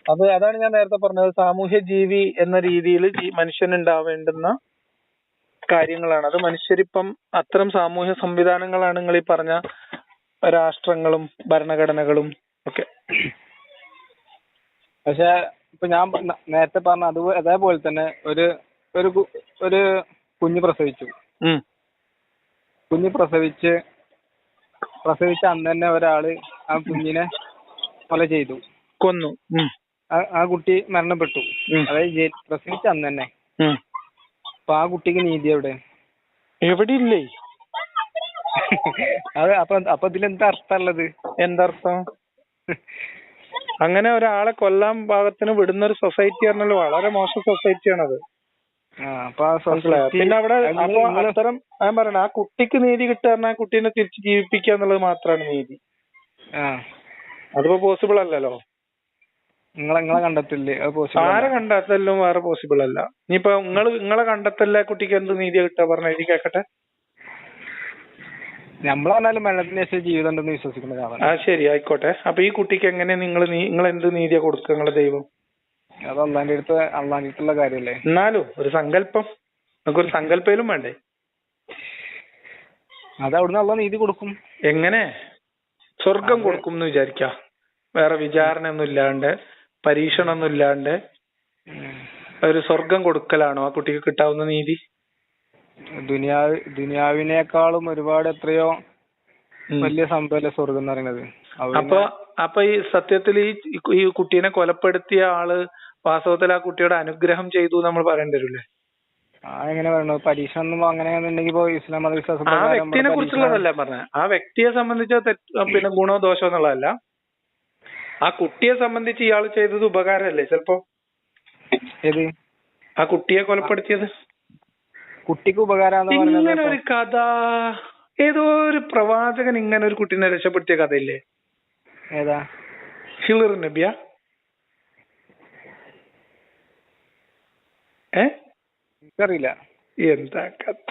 അതാണ് ഞാൻ നേരത്തെ പറഞ്ഞത്, സാമൂഹ്യ ജീവി എന്ന രീതിയിൽ മനുഷ്യനുണ്ടാവേണ്ടുന്ന കാര്യങ്ങളാണ്. അത് മനുഷ്യരിപ്പം അത്തരം സാമൂഹ്യ സംവിധാനങ്ങളാണ് നിങ്ങൾ ഈ പറഞ്ഞ രാഷ്ട്രങ്ങളും ഭരണഘടനകളും ഒക്കെ. പക്ഷെ ഇപ്പൊ ഞാൻ നേരത്തെ പറഞ്ഞ അതേപോലെ തന്നെ ഒരു കുഞ്ഞ് പ്രസവിച്ചു. കുഞ്ഞ് പ്രസവിച്ച അന്ന് തന്നെ ഒരാള് ആ കുഞ്ഞിനെ കൊല ചെയ്തു, കൊന്നു. ആ കുട്ടി മരണപ്പെട്ടു. അതായത് പ്രസവിച്ച അന്ന് തന്നെ. അപ്പൊ ആ കുട്ടിക്ക് നീതി എവിടെ? എവിടെ ഇല്ലേ? അത് അപ്പൊ ഇതിലെന്താ അർത്ഥമുള്ളത്? എന്തർത്ഥം? അങ്ങനെ ഒരാളെ കൊല്ലാൻ പാകത്തിന് വിടുന്ന ഒരു സൊസൈറ്റി പറഞ്ഞാൽ വളരെ മോശം സൊസൈറ്റിയാണത്. പിന്നെ അവിടെ അപ്പൊ അത്തരം ഞാൻ പറയണ ആ കുട്ടിക്ക് നീതി കിട്ടുക പറഞ്ഞാൽ ആ കുട്ടീനെ തിരിച്ച് ജീവിപ്പിക്കുക എന്നുള്ളത് മാത്രമാണ് നീതി. അതിപ്പോ പോസിബിൾ അല്ലല്ലോ. നിങ്ങളെ കണ്ടെത്തില്ലേ? ആരെ കണ്ടെത്തലും വേറെ പോസിബിൾ അല്ല. ഇനിയിപ്പോ നിങ്ങളെ കണ്ടെത്തല്ലേ കുട്ടിക്ക് എന്ത് നീതിയാ കിട്ടുക പറഞ്ഞ എനിക്ക് കേക്കട്ടെ. നമ്മളാണാലും മരണത്തിന് ശേഷം ജീവിതം ഉണ്ടെന്ന് വിശ്വസിക്കുന്ന ഒരാളാണ്. ആ ശരി, ആയിക്കോട്ടെ. അപ്പൊ ഈ കുട്ടിക്ക് എങ്ങനെ നിങ്ങൾ എന്ത് നീതിയാ കൊടുക്കുക നിങ്ങളെ ദൈവം? അത് അള്ളാന്റെ അടുത്തുള്ള കാര്യല്ലേ. എന്നാലും ഒരു സങ്കല്പം, നമുക്കൊരു സങ്കല്പയിലും വേണ്ടേ? അത് അവിടുന്ന് അള്ളാ നീതി കൊടുക്കും. എങ്ങനെ? സ്വർഗം കൊടുക്കും എന്ന് വിചാരിക്ക, വേറെ വിചാരണ ഒന്നും ഇല്ലാണ്ട് പരീക്ഷണം ഒന്നും ഇല്ലാണ്ട് ഒരു സ്വർഗം കൊടുക്കലാണോ ആ കുട്ടിക്ക് കിട്ടാവുന്ന നീതി? ദുനിയാവിനേക്കാളും ഒരുപാട് എത്രയോ വലിയ സംഭവല്ലേ സ്വർഗം എന്ന് പറയുന്നത്. അപ്പൊ ഈ സത്യത്തിൽ ഈ കുട്ടീനെ കൊലപ്പെടുത്തിയ ആള് വാസ്തവത്തിൽ ആ കുട്ടിയുടെ അനുഗ്രഹം ചെയ്തു നമ്മൾ പറയേണ്ടി വരില്ലേ? എങ്ങനെ പറയണു? പരീക്ഷണം അങ്ങനെയാണെന്നുണ്ടെങ്കിൽ ഇസ്ലാം മതവിശ്വാസം ആ വ്യക്തിനെ കുറിച്ചുള്ളതല്ല പറഞ്ഞ, ആ വ്യക്തിയെ സംബന്ധിച്ച പിന്നെ ഗുണോ ദോഷോ എന്നുള്ളതല്ല. ആ കുട്ടിയെ സംബന്ധിച്ച് ഇയാൾ ചെയ്തത് ഉപകാരമല്ലേ ചിലപ്പോ? ഏത്? ആ കുട്ടിയെ കൊലപ്പെടുത്തിയത് കുട്ടിക്ക് ഉപകാരം. ഇങ്ങനെ ഒരു കഥ ഏതോ ഒരു പ്രവാചകൻ ഇങ്ങനെ ഒരു കുട്ടീനെ രക്ഷപ്പെടുത്തിയ കഥയില്ലേ? ഏതാ? ഹിളർ നബിയ? എനിക്കറിയില്ല. എന്താ കഥ?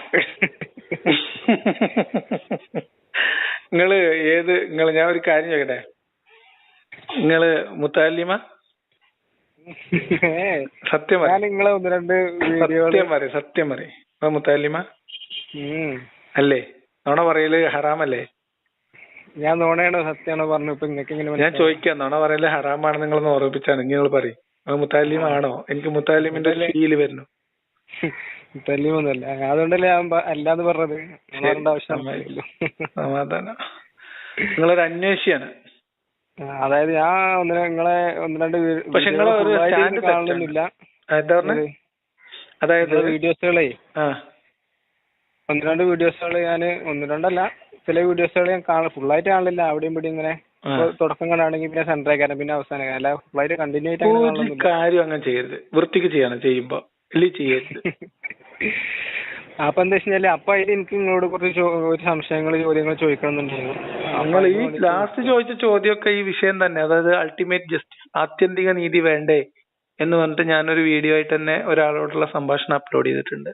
ഞാൻ ഒരു കാര്യം ചോദിക്കട്ടെ, നിങ്ങള് മുത്തല്ലിമ? സത്യം പറ മുത്തല്ലിമ അല്ലേ? നോണ പറയല് ഹറാമല്ലേ? ഞാൻ നോണയാണോ സത്യമാണോ പറഞ്ഞു? ഇപ്പൊ ഞാൻ ചോദിക്കാം, നോണ പറയല് ഹറാമാണെന്ന് നിങ്ങളൊന്ന് ഓർമ്മിപ്പിച്ചാണ്. നിങ്ങൾ പറയും മുത്തല്ലിമാണോ? എനിക്ക് മുത്തല്ലിമിന്റെ ഫീല് വരുന്നു. മുത്തല്ലിമൊന്നുമല്ല, അതുകൊണ്ടല്ലേ ഞാൻ അല്ലാന്ന് പറഞ്ഞത്. സമാധാനം. നിങ്ങളൊരു അന്വേഷിയാണ്. അതായത് ഞാൻ ഒന്ന് രണ്ട് കാണുന്നില്ല. അതായത് വീഡിയോസുകളെ ഒന്ന് രണ്ട് വീഡിയോസുകൾ ഞാൻ ചില വീഡിയോസുകൾ ഞാൻ ഫുള്ളായിട്ട് കാണില്ല. അവിടെയും ഇവിടെ ഇങ്ങനെ തുടക്കം കാണുകയാണെങ്കിൽ പിന്നെ സെന്റർ ആക്കാനും പിന്നെ അവസാനം അല്ല ഫുള്ളായിട്ട് കണ്ടിന്യൂ ആയിട്ട് കാര്യം അങ്ങനെ ചെയ്യരുത്. വൃത്തിക്ക് ചെയ്യണം ചെയ്യുമ്പോ. അപ്പൊ എന്താ വെച്ചാല് അപ്പൊ അതിൽ എനിക്ക് നിങ്ങളോട് കുറച്ച് ചോദ്യങ്ങൾ ചോദിക്കണമെന്നുണ്ടായിരുന്നു. നിങ്ങൾ ഈ ലാസ്റ്റ് ചോദിച്ച ചോദ്യമൊക്കെ ഈ വിഷയം തന്നെ, അതായത് അൾട്ടിമേറ്റ് ജസ്റ്റിസ്, ആത്യന്തിക നീതി വേണ്ടേ എന്ന് പറഞ്ഞിട്ട് ഞാനൊരു വീഡിയോ ആയിട്ട് തന്നെ ഒരാളോടുള്ള സംഭാഷണം അപ്ലോഡ് ചെയ്തിട്ടുണ്ട്.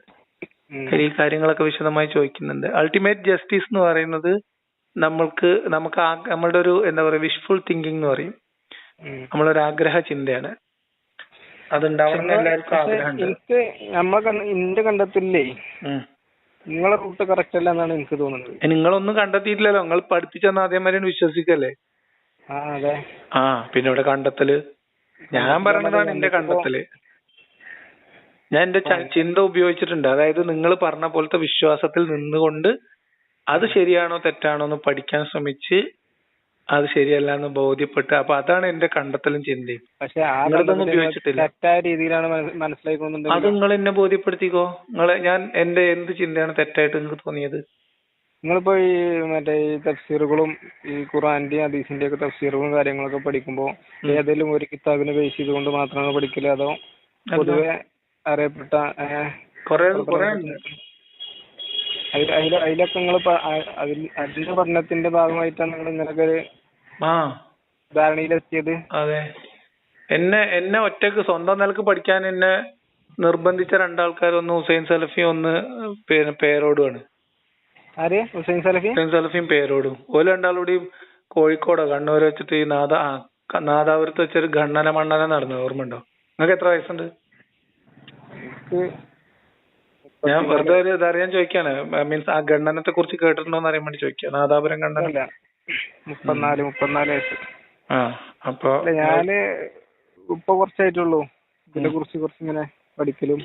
ഈ കാര്യങ്ങളൊക്കെ വിശദമായി ചോദിക്കുന്നുണ്ട്. അൾട്ടിമേറ്റ് ജസ്റ്റിസ് എന്ന് പറയുന്നത് നമുക്ക് നമ്മളുടെ ഒരു എന്താ പറയാ വിഷ്ഫുൾ തിങ്കിങ് എന്ന് പറയും. നമ്മളൊരു ആഗ്രഹ ചിന്തയാണ്. അതുണ്ടാവണം എല്ലാവർക്കും ആഗ്രഹമുണ്ട്. എന്റെ കണ്ടെത്തില്ലേ നിങ്ങളെ റൂട്ട് കറക്റ്റ് അല്ല എന്നാണ് എനിക്ക് തോന്നുന്നത്. നിങ്ങളൊന്നും കണ്ടെത്തിയിട്ടില്ലല്ലോ, നിങ്ങൾ പഠിപ്പിച്ചെന്ന് ആദ്യമാരും വിശ്വസിക്കല്ലേ? അതെ. പിന്നെ ഇവിടെ കണ്ടെത്തല് ഞാൻ പറയണതാണ് എന്റെ കണ്ടെത്തല്. ഞാൻ എന്റെ ചിന്ത ഉപയോഗിച്ചിട്ടുണ്ട്. അതായത് നിങ്ങൾ പറഞ്ഞ പോലത്തെ വിശ്വാസത്തിൽ നിന്നുകൊണ്ട് അത് ശരിയാണോ തെറ്റാണോ എന്ന് പഠിക്കാൻ ശ്രമിച്ച് അത് ശരിയല്ല എന്ന് ബോധ്യപ്പെട്ട്, അപ്പൊ അതാണ് എന്റെ കണ്ടെത്തലും ചിന്തയും. പക്ഷെ ഉപയോഗിച്ചിട്ടില്ല. തെറ്റായ രീതിയിലാണ് മനസ്സിലാക്കുന്നത്. അത് നിങ്ങൾ എന്നെ ബോധ്യപ്പെടുത്തിക്കോ. ഞാൻ എന്റെ എന്ത് ചിന്തയാണ് തെറ്റായിട്ട് നിങ്ങൾക്ക് തോന്നിയത്? നിങ്ങളിപ്പോ ഈ മറ്റേ ഈ തഫ്സീറുകളും ഈ ഖുർആന്റെയും ഹദീസിന്റെ ഒക്കെ തഫ്സീറുകളും കാര്യങ്ങളൊക്കെ പഠിക്കുമ്പോ ഏതെങ്കിലും ഒരു കിതാബിനെ ബേസ് ചെയ്തുകൊണ്ട് മാത്രമാണ് പഠിക്കല്, അതോ പൊതുവെ അറിയപ്പെട്ട അതിലൊക്കെ നിങ്ങൾ അതിന്റെ പഠനത്തിന്റെ ഭാഗമായിട്ടാണ് നിങ്ങൾ ഇങ്ങനൊക്കെ ഒരു ധാരണയിലെത്തിയത്? അതെ. എന്നെ ഒറ്റക്ക് സ്വന്തം നിലക്ക് പഠിക്കാൻ എന്നെ നിർബന്ധിച്ച രണ്ടാൾക്കാർ, ഒന്ന് ഹുസൈൻ സലഫി, ഒന്ന് പിന്നെ പേരോടുമാണ്. ആര്? ഹുസൈൻ സലഫിയും പേരോടും. ഓല് രണ്ടാളൂടെയും കോഴിക്കോടോ കണ്ണൂര് വെച്ചിട്ട് ഈ നാദാപുരത്ത് വെച്ചൊരു ഖണ്ഡന മണ്ഡനം നടന്നു. ഓർമ്മ ഉണ്ടോ? നിങ്ങൾക്ക് എത്ര വയസ്സുണ്ട്? ഞാൻ വെറുതെ ഒരു ഇതറിയാൻ ചോദിക്കാണ്. മീൻസ് ആ ഖണ്ഡനത്തെ കുറിച്ച് കേട്ടിട്ടുണ്ടോന്ന് അറിയാൻ വേണ്ടി ചോദിക്കാം. നാദാപുരം ഖണ്ഡനം. 34 വയസ്സ്. അപ്പൊ ഞാന് ഇപ്പൊ കുറച്ചായിട്ടുള്ളൂ ഇതിനെ കുറിച്ച് കുറച്ച് ഇങ്ങനെ പഠിക്കലും.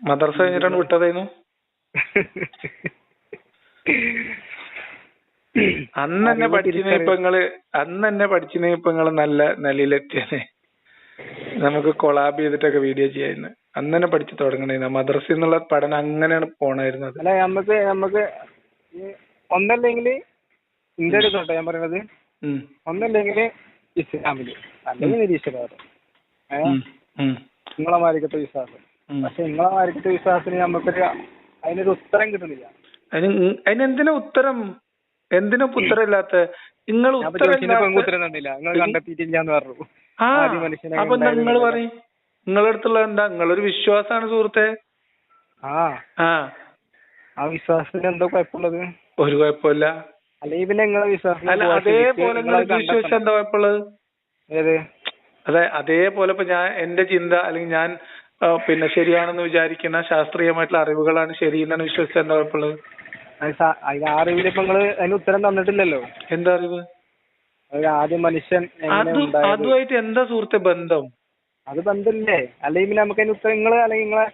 മദ്രസ കഴിഞ്ഞിട്ടാണ് വിട്ടതായിരുന്നു. അന്ന് തന്നെ പഠിച്ചിനെ ഇപ്പൊ നിങ്ങള് നല്ല നിലയിലെത്തിയാലേ നമുക്ക് കൊളാബ് ചെയ്തിട്ടൊക്കെ വീഡിയോ ചെയ്യായിരുന്നു. അന്ന് തന്നെ പഠിച്ചു തുടങ്ങണേന്ന്. മദ്രസയിൽ നിന്നുള്ള പഠനം അങ്ങനെയാണ് പോണായിരുന്നത്. അല്ല നമുക്ക് ഒന്നല്ലെങ്കിൽ ഇന്ത്യ എടുത്തോട്ടെ ഞാൻ പറയുന്നത്, ഒന്നല്ലെങ്കിൽ ഇസ്ലാമില് അല്ലെങ്കിൽ നിരീശ്വരവാദം, നിങ്ങളെ മാരിക്കത്തെ വിശ്വാസം. പക്ഷെ നിങ്ങളെ മാരിക്കത്തെ വിശ്വാസത്തിന് നമുക്കൊരു അതിനൊരു ഉത്തരം കിട്ടുന്നില്ല. അതിനെന്തിനാ ഉത്തരം? എന്തിനാ ഉത്തരം ഇല്ലാത്ത? നിങ്ങൾ ഉത്തരം തന്നില്ല, നിങ്ങൾ കണ്ടെത്തിയിട്ടില്ലാന്ന് പറഞ്ഞു. അപ്പൊ നിങ്ങൾ പറയും, നിങ്ങളുടെ അടുത്തുള്ള എന്താ? നിങ്ങളൊരു വിശ്വാസമാണ് സുഹൃത്തെ. ആ വിശ്വാസത്തിന് എന്തോ കുഴപ്പമുള്ളത്? ഒരു കുഴപ്പമില്ല. അല്ലെങ്കിൽ പിന്നെ നിങ്ങളെ വിശ്വാസം അതേപോലെ വിശ്വസിച്ച എന്താ കുഴപ്പമുള്ളത്? ഏത്? അതെ, അതേപോലെ ഇപ്പൊ ഞാൻ എന്റെ ചിന്ത അല്ലെങ്കിൽ ഞാൻ പിന്നെ ശരിയാണെന്ന് വിചാരിക്കുന്ന ശാസ്ത്രീയമായിട്ടുള്ള അറിവുകളാണ് ശരി എന്നാണ് വിശ്വസിച്ച എന്താ കുഴപ്പമുള്ളത്? ആ അറിവിലിപ്പോ നിങ്ങള് അതിന് ഉത്തരം തന്നിട്ടില്ലല്ലോ. എന്താ അറിവ്? ആദ്യം മനുഷ്യൻ അതുമായിട്ട് എന്താ സുഹൃത്തെ ബന്ധം? അത് ബന്ധമില്ലേ? അല്ലെങ്കിൽ പിന്നെ നമുക്ക് അതിന് ഉത്തരം നിങ്ങള് അല്ലെങ്കിൽ നിങ്ങളെ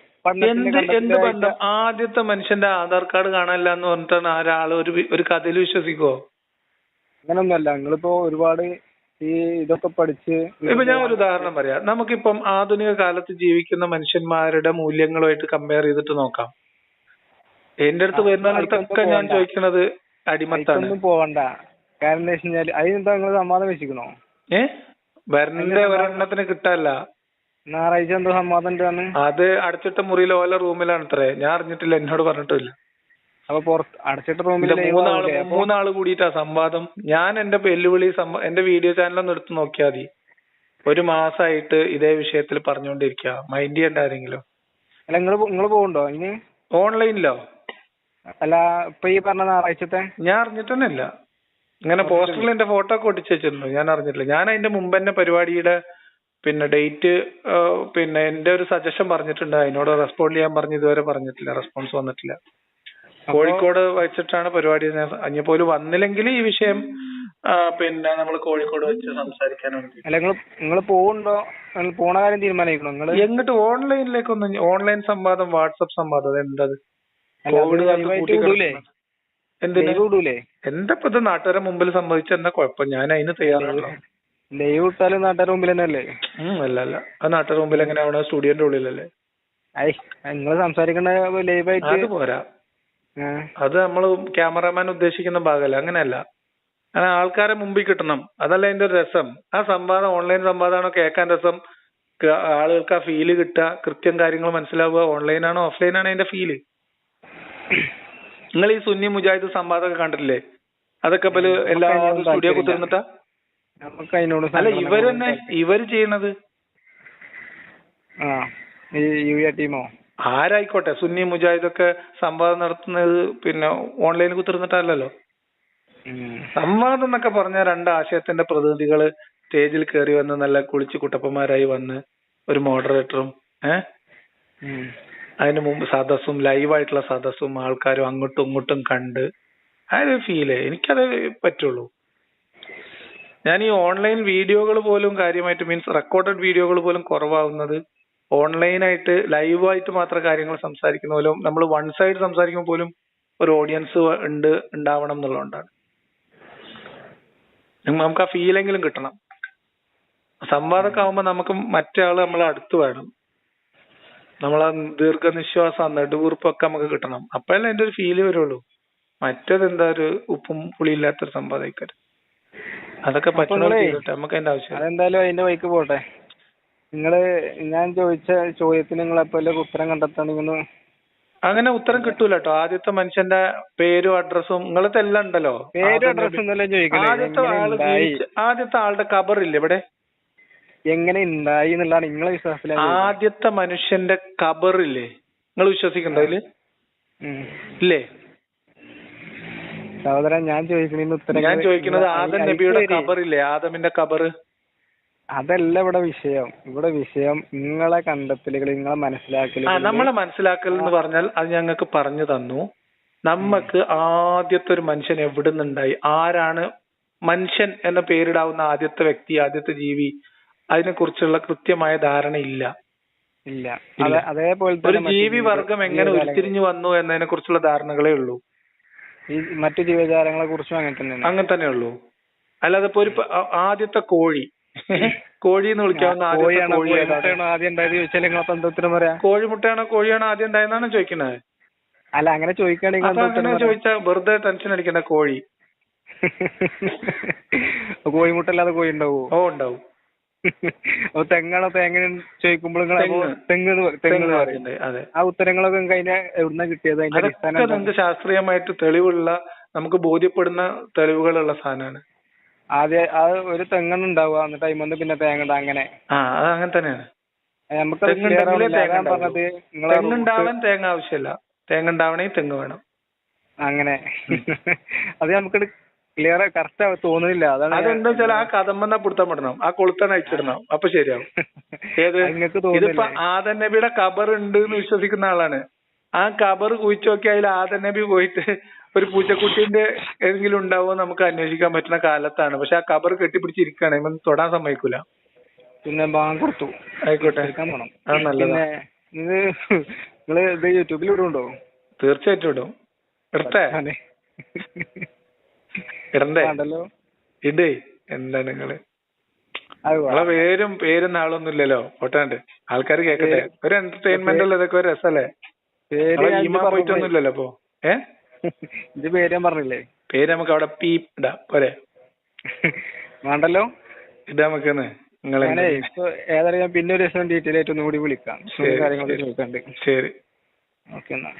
എന്ത് ബന്ധം? ആദ്യത്തെ മനുഷ്യന്റെ ആധാർ കാർഡ് കാണാനില്ല എന്ന് പറഞ്ഞിട്ടാണ് ഒരാള് ഒരു കഥയിൽ വിശ്വസിക്കോ? അങ്ങനൊന്നുമല്ല. നിങ്ങളിപ്പോ ഒരുപാട് ഈ ഇതൊക്കെ പഠിച്ച് ഇപ്പൊ ഞാൻ ഒരു ഉദാഹരണം പറയാം. നമുക്കിപ്പം ആധുനിക കാലത്ത് ജീവിക്കുന്ന മനുഷ്യന്മാരുടെ മൂല്യങ്ങളുമായിട്ട് കമ്പയർ ചെയ്തിട്ട് നോക്കാം. എന്റെ അടുത്ത് വരുന്നതിനടുത്തൊക്കെ ഞാൻ ചോദിക്കുന്നത് അടിമത്താണ്. പോവണ്ട. കാരണം എന്താ വെച്ച് കഴിഞ്ഞാല് അതിനെന്താ നിങ്ങൾ സമ്മതം വെച്ചിക്കണോ? വരന്റെ ഒരെണ്ണത്തിന് കിട്ടാല്ല. ഞായറാഴ്ച എന്തോ സമ്മതം ഉണ്ടാണ്. അത് അടച്ചിട്ട മുറിയിൽ ഓല റൂമിലാണ് അത്രേ. ഞാൻ അറിഞ്ഞിട്ടില്ല, എന്നോട് പറഞ്ഞിട്ടില്ല. അപ്പൊ പുറത്ത് അടച്ചിട്ട റൂമിൽ മൂന്നാള് കൂടിയിട്ടാ സംവാദം. ഞാൻ എന്റെ വെല്ലുവിളി എന്റെ വീഡിയോ ചാനലൊന്നും എടുത്ത് നോക്കിയാൽ മതി. ഒരു മാസമായിട്ട് ഇതേ വിഷയത്തിൽ പറഞ്ഞുകൊണ്ടിരിക്കുക. മൈൻഡ് ചെയ്യണ്ട ആരെങ്കിലും. അല്ല നിങ്ങള് പോകണ്ടോ ഇനി ഓൺലൈനിലോ? അല്ല ഇപ്പൊ ഈ പറഞ്ഞ ഞായറാഴ്ചത്തെ ഞാൻ അറിഞ്ഞിട്ടന്നെ ഇല്ല. ഇങ്ങനെ പോസ്റ്ററിൽ എന്റെ ഫോട്ടോ ഒക്കെ ഒട്ടിച്ചു വെച്ചിരുന്നു. ഞാൻ അറിഞ്ഞിട്ടില്ല. ഞാൻ അതിന്റെ മുമ്പ് തന്നെ പരിപാടിയുടെ പിന്നെ ഡേറ്റ് പിന്നെ എന്റെ ഒരു സജഷൻ പറഞ്ഞിട്ടുണ്ട്. അതിനോട് റെസ്പോണ്ട് ചെയ്യാൻ പറഞ്ഞു. ഇതുവരെ പറഞ്ഞിട്ടില്ല, റെസ്പോൺസ് വന്നിട്ടില്ല. കോഴിക്കോട് വെച്ചിട്ടാണ് പരിപാടി. പോലും വന്നില്ലെങ്കിൽ ഈ വിഷയം പിന്നെ നമ്മൾ കോഴിക്കോട് വെച്ച് സംസാരിക്കാനാണ്. അല്ല നിങ്ങൾ പോകുന്നുണ്ടോ? പോണ കാര്യം തീരുമാനിക്കണോ നിങ്ങൾ? എങ്ങോട്ട്? ഓൺലൈനിലേക്കൊന്നും. ഓൺലൈൻ സംവാദം, വാട്സപ്പ് സംവാദം, അതെന്തത്? എന്താ ഇപ്പൊ ഇത് നാട്ടുകാരെ മുമ്പിൽ സംഭവിച്ച എന്താ കുഴപ്പം? ഞാൻ അതിന് തയ്യാറാണല്ലോ. ലൈവ് വിട്ടാലും നാട്ടുകാരുടെ മുമ്പിൽ തന്നെ അല്ലേ? അല്ല, ആ നാട്ടുകാരുടെ മുമ്പിൽ എങ്ങനെയാവണ? സ്റ്റുഡിയോന്റെ ഉള്ളിലല്ലേ? നിങ്ങൾ സംസാരിക്കണ ലൈവായിട്ട് അത് പോരാ. അത് നമ്മള് ക്യാമറമാൻ ഉദ്ദേശിക്കുന്ന ഭാഗമല്ല. അങ്ങനെയല്ല, അങ്ങനെ ആൾക്കാരെ മുമ്പിൽ കിട്ടണം. അതല്ല അതിന്റെ ഒരു രസം. ആ സംവാദം ഓൺലൈൻ സംവാദമാണോ കേൾക്കാൻ രസം? ആളുകൾക്ക് ആ ഫീല് കിട്ടുക, കൃത്യം കാര്യങ്ങൾ മനസ്സിലാവുക. ഓൺലൈൻ ആണോ ഓഫ്ലൈൻ ആണോ അതിന്റെ ഫീല്? നിങ്ങൾ ഈ സുന്നി മുജാഹിദ് സംവാദമൊക്കെ കണ്ടിട്ടില്ലേ? അതൊക്കെ ഇപ്പൊ എല്ലാവരും സ്റ്റുഡിയോ കുത്തിരുന്നിട്ടാ? അല്ല, ഇവര് ചെയ്യണത് ആരായിക്കോട്ടെ, സുന്നി മുജാഹിദൊക്കെ സംവാദം നടത്തുന്നത് പിന്നെ ഓൺലൈനിൽ കുത്തിരുന്നിട്ടല്ലോ. സംവാദം എന്നൊക്കെ പറഞ്ഞ രണ്ടാശയത്തിന്റെ പ്രതിനിധികള് സ്റ്റേജിൽ കയറി വന്ന് നല്ല കുളിച്ച് കുട്ടപ്പന്മാരായി വന്ന് ഒരു മോഡറേറ്ററും അതിനു മുമ്പ് സദസ്സും, ലൈവായിട്ടുള്ള സദസ്സും, ആൾക്കാരും അങ്ങോട്ടും ഇങ്ങോട്ടും കണ്ട് ആ ഒരു ഫീല് എനിക്കത് പറ്റുള്ളൂ. ഞാൻ ഈ ഓൺലൈൻ വീഡിയോകൾ പോലും കാര്യമായിട്ട് മീൻസ് റെക്കോർഡഡ് വീഡിയോകൾ പോലും കുറവാകുന്നത് ഓൺലൈനായിട്ട് ലൈവായിട്ട് മാത്രം കാര്യങ്ങൾ സംസാരിക്കുന്ന പോലും നമ്മൾ വൺ സൈഡ് സംസാരിക്കുമ്പോൾ പോലും ഒരു ഓഡിയൻസ് ഉണ്ടാവണം എന്നുള്ളതുകൊണ്ടാണ്. നമുക്ക് ആ ഫീലെങ്കിലും കിട്ടണം. സംവാദമൊക്കെ ആവുമ്പോൾ നമുക്ക് മറ്റേ ആള് നമ്മളെ അടുത്ത് വേണം. നമ്മളാ ദീർഘനിശ്വാസം, നെടുവീർപ്പൊക്കെ നമുക്ക് കിട്ടണം. അപ്പോഴല്ലേ അതിന്റെ ഒരു ഫീല് വരുള്ളൂ. മറ്റേതെന്താ ഒരു ഉപ്പും പുളിയില്ലാത്തൊരു സംവാദം. അതൊക്കെ പറ്റുന്നത് നമുക്ക് അതിന്റെ ആവശ്യം. അതെന്തായാലും അതിന്റെ വഴിക്ക് പോട്ടെ. ഞാൻ ചോദിച്ച ചോദ്യത്തിന് നിങ്ങൾ എപ്പോഴും ഉത്തരം കണ്ടെത്തണമെങ്കിൽ അങ്ങനെ ഉത്തരം കിട്ടൂല കേട്ടോ. ആദ്യത്തെ മനുഷ്യന്റെ പേരും അഡ്രസ്സും നിങ്ങളത്തെ എല്ലാം ഉണ്ടല്ലോ. പേരും അഡ്രസ്സും ആദ്യത്തെ ആളുടെ ഖബറില്ലേ ഇവിടെ? എങ്ങനെ ഉണ്ടായി എന്നുള്ളതാണ് നിങ്ങളെ വിശ്വാസത്തില്. ആദ്യത്തെ മനുഷ്യന്റെ ഖബറില്ലേ? നിങ്ങൾ വിശ്വസിക്കണ്ടോ അതില്? ഇല്ലേ? സഹോദരൻ, ഞാൻ ചോദിക്കുന്നത് ആദം നബിയുടെ ഖബറില്ലേ? ആദമിന്റെ ഖബറ്. അതല്ല ഇവിടെ വിഷയം. ഇവിടെ വിഷയം നിങ്ങളെ കണ്ടെത്തലുകൾ, നിങ്ങളെ മനസ്സിലാക്കലുകൾ. നമ്മളെ മനസ്സിലാക്കൽ എന്ന് പറഞ്ഞാൽ അത് ഞങ്ങൾക്ക് പറഞ്ഞു തന്നു. നമുക്ക് ആദ്യത്തെ ഒരു മനുഷ്യൻ എവിടെ നിന്നുണ്ടായി, ആരാണ് മനുഷ്യൻ എന്ന പേരിടാവുന്ന ആദ്യത്തെ വ്യക്തി, ആദ്യത്തെ ജീവി, അതിനെ കുറിച്ചുള്ള കൃത്യമായ ധാരണ ഇല്ല. അതേപോലെ ഒരു ജീവി വർഗം എങ്ങനെ ഉരുത്തിരിഞ്ഞു വന്നു എന്നതിനെ കുറിച്ചുള്ള ധാരണകളേ ഉള്ളൂ. ഈ മറ്റു ജീവജാലങ്ങളെ കുറിച്ചും അങ്ങനെ തന്നെയാണ്. അങ്ങനെ തന്നെ ഉള്ളൂ. അല്ലാതെ ഇപ്പൊ ഒരു ആദ്യത്തെ കോഴി കോഴി എന്ന് വിളിക്കാവുന്ന ആദ്യം ഉണ്ടായത് ചോദിച്ചാൽ നിങ്ങൾ അപ്പൊ എന്താ ഉത്തരം പറയാ? കോഴിമുട്ടയാണോ കോഴിയാണോ ആദ്യം ഉണ്ടായെന്നാണ് ചോദിക്കുന്നത്. അല്ല അങ്ങനെ ചോദിക്കുകയാണെങ്കിൽ ചോദിച്ചാ വെറുതെ ടെൻഷൻ അടിക്കണ്ട. കോഴി കോഴിമുട്ട അല്ലാതെ കോഴി ഉണ്ടാവോ? ഓ ഉണ്ടാവും. അപ്പൊ തെങ്ങാണോ തേങ്ങ ചോദിക്കുമ്പോൾ തെങ്ങ് അതെ. ആ ഉത്തരങ്ങളൊക്കെ കഴിഞ്ഞാൽ എവിടുന്ന കിട്ടിയത്? അതൊക്കെ നമുക്ക് ശാസ്ത്രീയമായിട്ട് തെളിവുള്ള, നമുക്ക് ബോധ്യപ്പെടുന്ന തെളിവുകളുള്ള സാധനമാണ്. ആദ്യം അത് ഒരു തെങ്ങെണ്ണം ഉണ്ടാവുക, എന്നിട്ട് അതിമന്ന് പിന്നെ തേങ്ങ ഇടാം, അങ്ങനെ. അത് അങ്ങനെ തന്നെയാണ്. തെങ്ങുണ്ടാവാൻ തേങ്ങ ആവശ്യമില്ല, തേങ്ങ ഉണ്ടാവണേ തെങ്ങ് വേണം. അങ്ങനെ അത് നമുക്ക് ക്ലിയർ കറക്റ്റ് തോന്നുന്നില്ല. അതെന്താ വെച്ചാൽ ആ കഥമ്പന്ന പിടുത്തം പെടണം, ആ കൊളുത്തണ അയച്ചിടണം, അപ്പൊ ശരിയാവും. ഏത് ഇതിപ്പോ ആദം നബിയുടെ ഖബർ ഉണ്ട് എന്ന് വിശ്വസിക്കുന്ന ആളാണ്. ആ ഖബർ കുഴിച്ചു നോക്കി അതിൽ ആദം നബി പോയിട്ട് ഒരു പൂച്ചക്കുട്ടിന്റെ ഏതെങ്കിലും ഉണ്ടാവുമോ നമുക്ക് അന്വേഷിക്കാൻ പറ്റുന്ന കാലത്താണ്. പക്ഷെ ആ ഖബർ കെട്ടിപ്പിടിച്ചിരിക്കുകയാണ്, ഇവൻ തൊടാൻ സമ്മതിക്കൂല. പിന്നെ ബാങ്ക് കൊടുത്തു. ആയിക്കോട്ടെ, അത് നല്ലതാ. നിങ്ങള് ഇത് യൂട്യൂബിൽ ഇടുന്നുണ്ടോ? തീർച്ചയായിട്ടും ഇടും. ഇടട്ടെ? ഇടണ്ടേ? ഇടേ. എന്താണ് നിങ്ങളെ പേരും നാളൊന്നും ഇല്ലല്ലോ, പോട്ടാണ്ട് ആൾക്കാർ കേക്കട്ടെ. ഒരു എന്റർടൈൻമെന്റ് അല്ലേ ഇതൊക്കെ, ഒരു രസല്ലേ? പോയിട്ടൊന്നുമില്ലല്ലോ അപ്പൊ. ഇത് പേര് ഞാൻ പറഞ്ഞില്ലേ? പേര് നമുക്ക് അവിടെ പീപ്പ് ഇടാം പോരെ? വേണ്ടല്ലോ, ഇടാ നമുക്കെന്ന്. നിങ്ങളെ ഇപ്പൊ ഏതായാലും ഞാൻ പിന്നെ ഒരു ദിവസം ഡീറ്റെയിൽ ആയിട്ട് ഒന്നുകൂടി വിളിക്കാം, കാര്യങ്ങളൊക്കെ ചോദിക്കാണ്ട്. ശരി, ഓക്കെ എന്നാ.